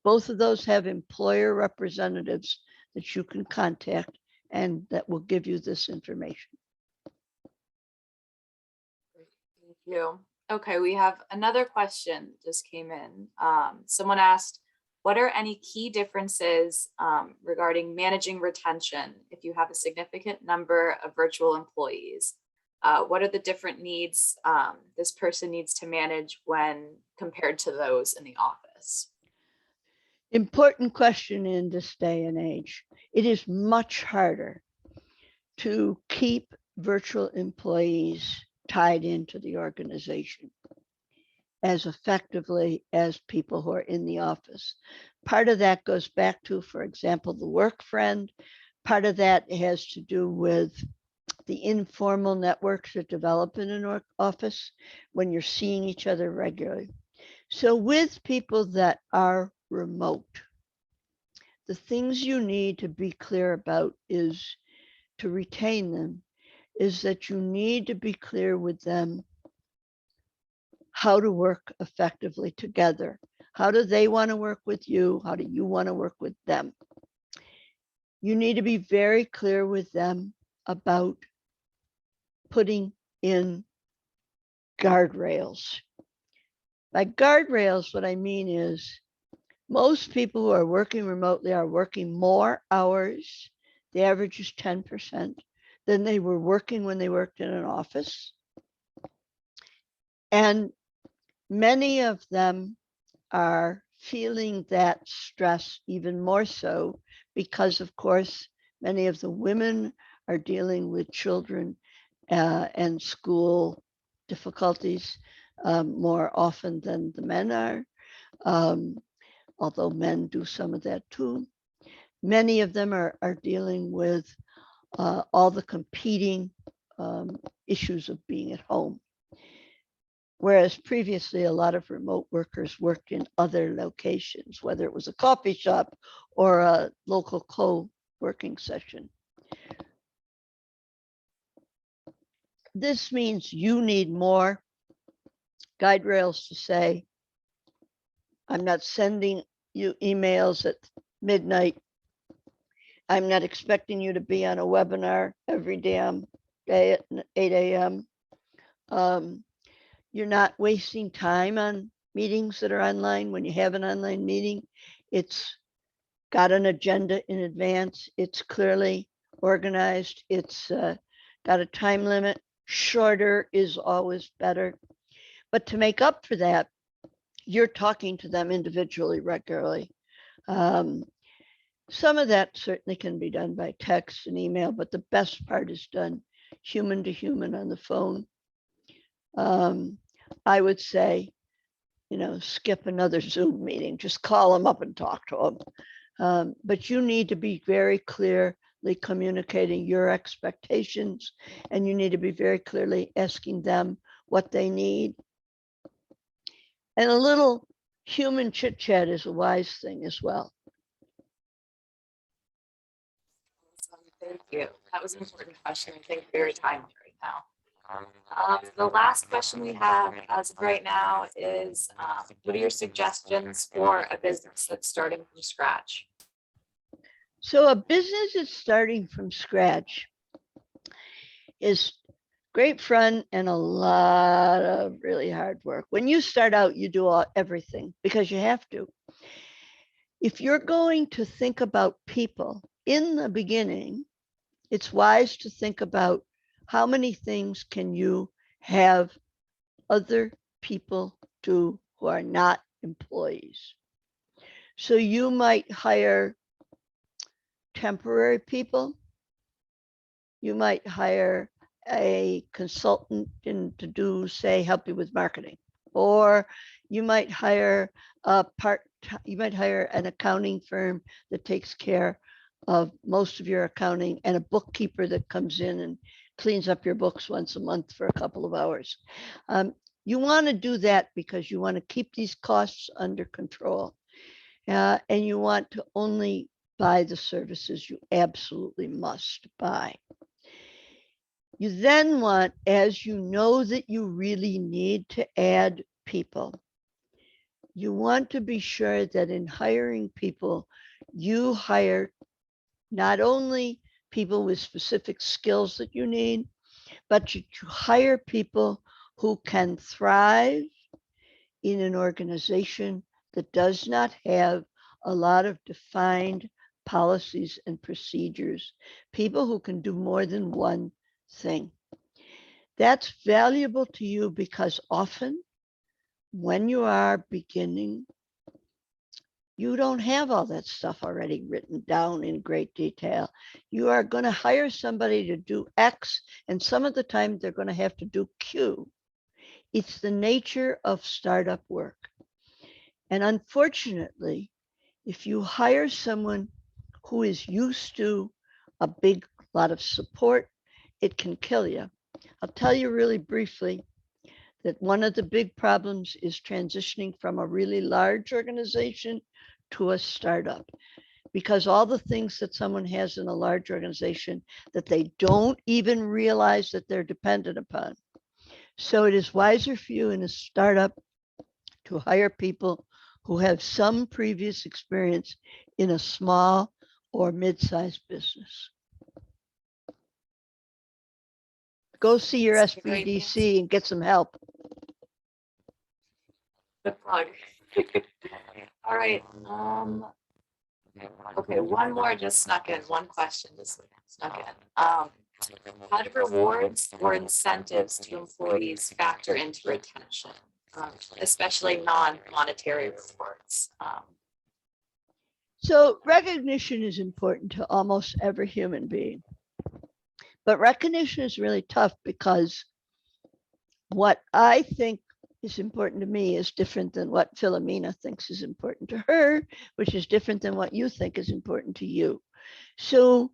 Both of those have employer representatives that you can contact and that will give you this information. Thank you. Okay, we have another question just came in. Someone asked, what are any key differences regarding managing retention if you have a significant number of virtual employees? What are the different needs this person needs to manage when compared to those in the office? Important question in this day and age. It is much harder to keep virtual employees tied into the organization as effectively as people who are in the office. Part of that goes back to, for example, the work friend. Part of that has to do with the informal networks that develop in an office when you're seeing each other regularly. So with people that are remote, the things you need to be clear about is to retain them, is that you need to be clear with them how to work effectively together. How do they want to work with you? How do you want to work with them? You need to be very clear with them about putting in guardrails. By guardrails, what I mean is most people who are working remotely are working more hours. The average is 10% than they were working when they worked in an office. And many of them are feeling that stress even more so because, of course, many of the women are dealing with children and school difficulties more often than the men are, although men do some of that too. Many of them are dealing with all the competing issues of being at home. Whereas previously, a lot of remote workers worked in other locations, whether it was a coffee shop or a local co-working session. This means you need more guide rails to say, I'm not sending you emails at midnight. I'm not expecting you to be on a webinar every damn day at 8 a.m. You're not wasting time on meetings that are online. When you have an online meeting, it's got an agenda in advance. It's clearly organized. It's got a time limit. Shorter is always better. But to make up for that, you're talking to them individually regularly. Some of that certainly can be done by text and email, but the best part is done human to human on the phone. I would say, skip another Zoom meeting, just call them up and talk to them. But you need to be very clearly communicating your expectations, and you need to be very clearly asking them what they need. And a little human chit chat is a wise thing as well. Thank you. That was an important question. I think very timely right now. The last question we have as of right now is, what are your suggestions for a business that's starting from scratch? So a business that's starting from scratch is great fun and a lot of really hard work. When you start out, you do everything because you have to. If you're going to think about people in the beginning, it's wise to think about how many things can you have other people do who are not employees. So you might hire temporary people. You might hire a consultant to do, say, help you with marketing, or you might hire you might hire an accounting firm that takes care of most of your accounting, and a bookkeeper that comes in and cleans up your books once a month for a couple of hours. You want to do that because you want to keep these costs under control, and you want to only buy the services you absolutely must buy. You then want, as you know that you really need to add people, you want to be sure that in hiring people, you hire not only people with specific skills that you need, but you hire people who can thrive in an organization that does not have a lot of defined policies and procedures, people who can do more than one thing. That's valuable to you because often when you are beginning, you don't have all that stuff already written down in great detail. You are going to hire somebody to do X, and some of the time they're going to have to do Q. It's the nature of startup work. And unfortunately, if you hire someone who is used to a big lot of support, it can kill you. I'll tell you really briefly that one of the big problems is transitioning from a really large organization to a startup, because all the things that someone has in a large organization that they don't even realize that they're dependent upon. So it is wiser for you in a startup to hire people who have some previous experience in a small or mid-sized business. Go see your That's a great SBDC and get some help. Good plug. All right. Okay, one more just snuck in. One question just snuck in. How do rewards or incentives to employees factor into retention, especially non-monetary rewards? So recognition is important to almost every human being. But recognition is really tough because what I think is important to me is different than what Philomena thinks is important to her, which is different than what you think is important to you. So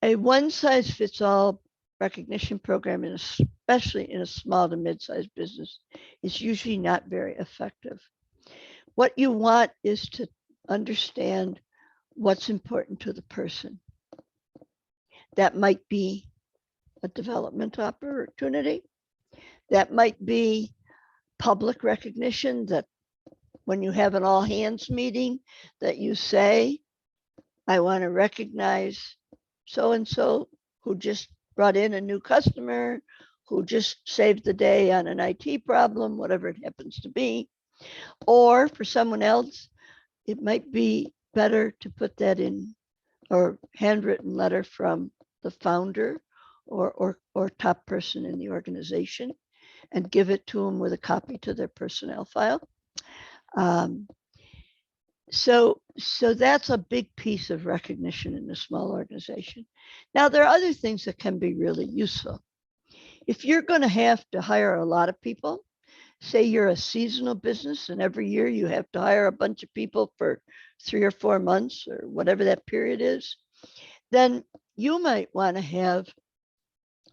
a one-size-fits-all recognition program, especially in a small to mid-sized business, is usually not very effective. What you want is to understand what's important to the person. That might be a development opportunity. That might be public recognition, that when you have an all hands meeting, that you say, I want to recognize so-and-so who just brought in a new customer, who just saved the day on an IT problem, whatever it happens to be. Or for someone else, it might be better to put that in a handwritten letter from the founder or top person in the organization and give it to them with a copy to their personnel file. So that's a big piece of recognition in a small organization. Now, there are other things that can be really useful. If you're going to have to hire a lot of people, say you're a seasonal business and every year you have to hire a bunch of people for 3 or 4 months or whatever that period is, then you might want to have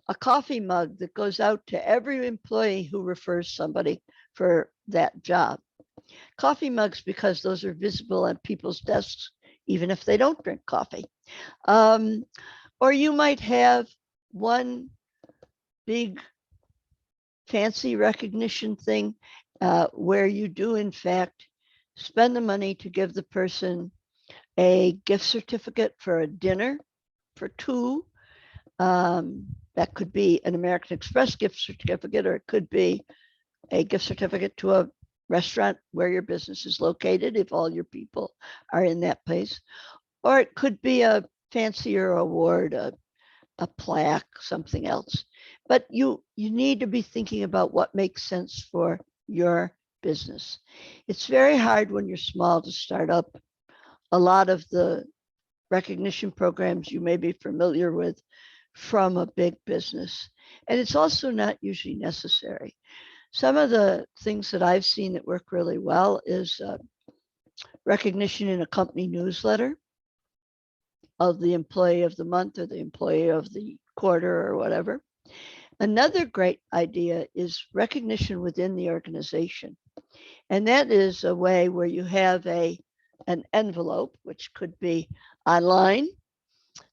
a coffee mug that goes out to every employee who refers somebody for that job. Coffee mugs, because those are visible on people's desks, even if they don't drink coffee. Or you might have one big fancy recognition thing where you do, in fact, spend the money to give the person a gift certificate for a dinner for two. That could be an American Express gift certificate, or it could be a gift certificate to a restaurant where your business is located, if all your people are in that place. Or it could be a fancier award, a plaque, something else. But you need to be thinking about what makes sense for your business. It's very hard when you're small to start up a lot of the recognition programs you may be familiar with from a big business. And it's also not usually necessary. Some of the things that I've seen that work really well is recognition in a company newsletter of the employee of the month or the employee of the quarter or whatever. Another great idea is recognition within the organization. And that is a way where you have an envelope, which could be online.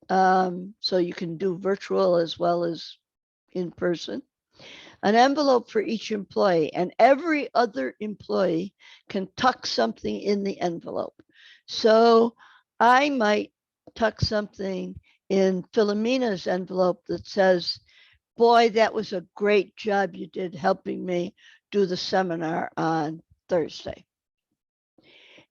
So you can do virtual as well as in person. An envelope for each employee, and every other employee can tuck something in the envelope. So I might tuck something in Philomena's envelope that says, boy, that was a great job you did helping me do the seminar on Thursday.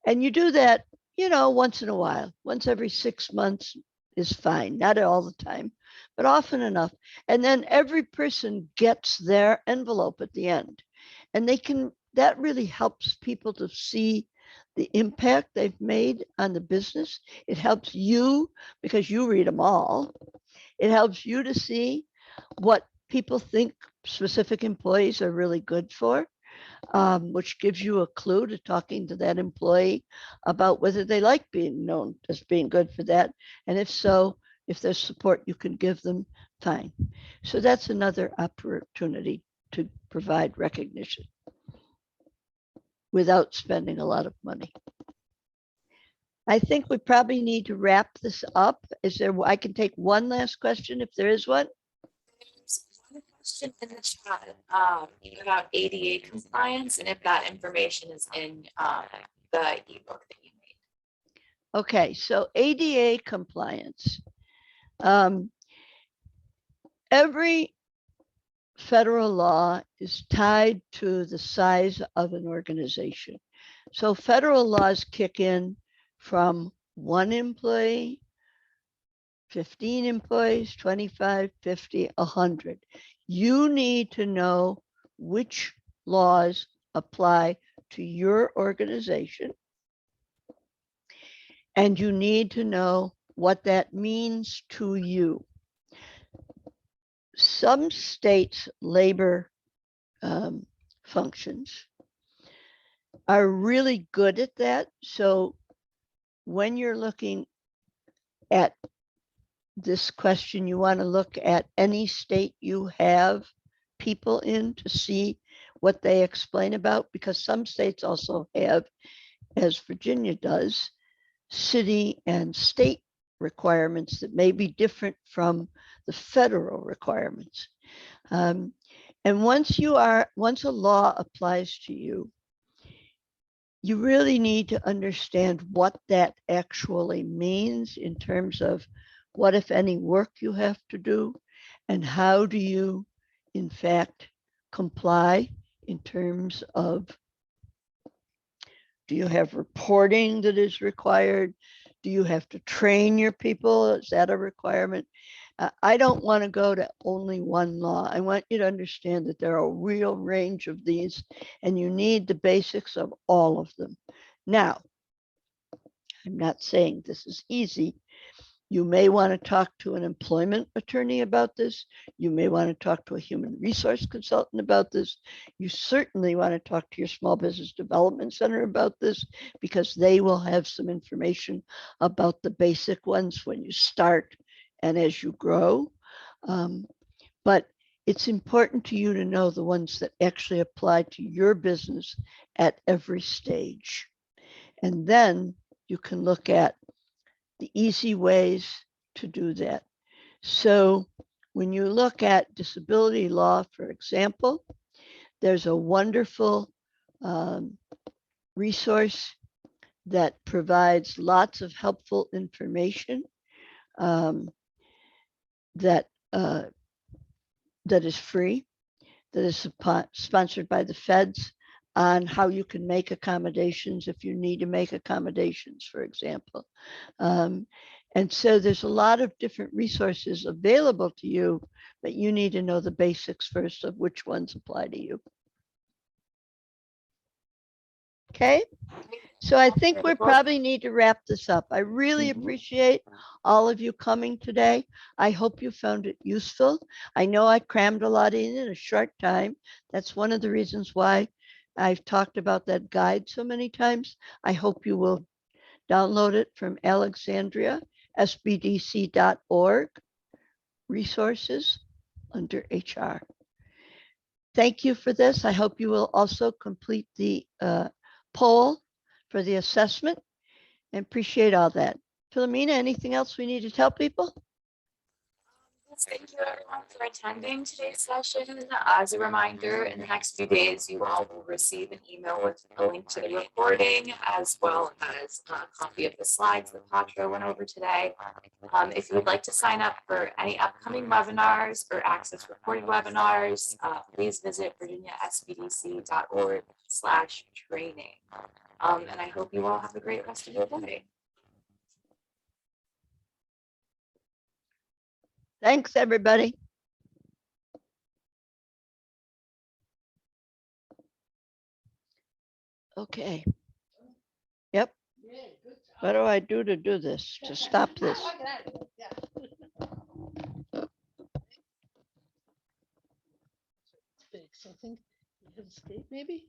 And you do that, once in a while. Once every 6 months is fine, not all the time, but often enough. And then every person gets their envelope at the end. And that really helps people to see the impact they've made on the business. It helps you, because you read them all. It helps you to see what people think specific employees are really good for, which gives you a clue to talking to that employee about whether they like being known as being good for that. And if so, if there's support you can give them, fine. So that's another opportunity to provide recognition without spending a lot of money. I think we probably need to wrap this up. I can take one last question if there is one. There's one question in the chat about ADA compliance and if that information is in the ebook that you made. Okay, so ADA compliance. Every federal law is tied to the size of an organization. So federal laws kick in from 1 employee, 15 employees, 25, 50, 100. You need to know which laws apply to your organization. And you need to know what that means to you. Some states' labor functions are really good at that. So when you're looking at this question, you want to look at any state you have people in to see what they explain about, because some states also have, as Virginia does, city and state requirements that may be different from the federal requirements. And once a law applies to you, you really need to understand what that actually means in terms of what, if any, work you have to do, and how do you, in fact, comply in terms of, do you have reporting that is required? Do you have to train your people? Is that a requirement? I don't want to go to only one law. I want you to understand that there are a real range of these, and you need the basics of all of them. Now, I'm not saying this is easy. You may want to talk to an employment attorney about this. You may want to talk to a human resource consultant about this. You certainly want to talk to your small business development center about this, because they will have some information about the basic ones when you start and as you grow. But it's important to you to know the ones that actually apply to your business at every stage. And then you can look at the easy ways to do that. So when you look at disability law, for example, There's a wonderful resource that provides lots of helpful information that is free, that is sponsored by the feds, on how you can make accommodations if you need to make accommodations, for example. And so there's a lot of different resources available to you, but you need to know the basics first of which ones apply to you. Okay, so I think we probably need to wrap this up. I really appreciate all of you coming today. I hope you found it useful. I know I crammed a lot in a short time. That's one of the reasons why I've talked about that guide so many times. I hope you will download it from Alexandria, sbdc.org, resources under HR. Thank you for this. I hope you will also complete the poll for the assessment and appreciate all that. Philomena, anything else we need to tell people? Yes, thank you everyone for attending today's session. As a reminder, in the next few days, you all will receive an email with a link to the recording, as well as a copy of the slides that Patra went over today. If you would like to sign up for any upcoming webinars or access recorded webinars, please visit virginiasbdc.org/training. And I hope you all have a great rest of your day. Thanks, everybody. Okay. Yep. What do I do to do this, to stop this? I think you hit escape maybe.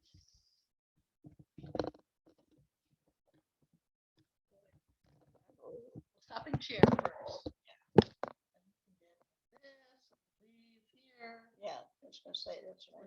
Stopping share first. Yeah, I was gonna say that's right.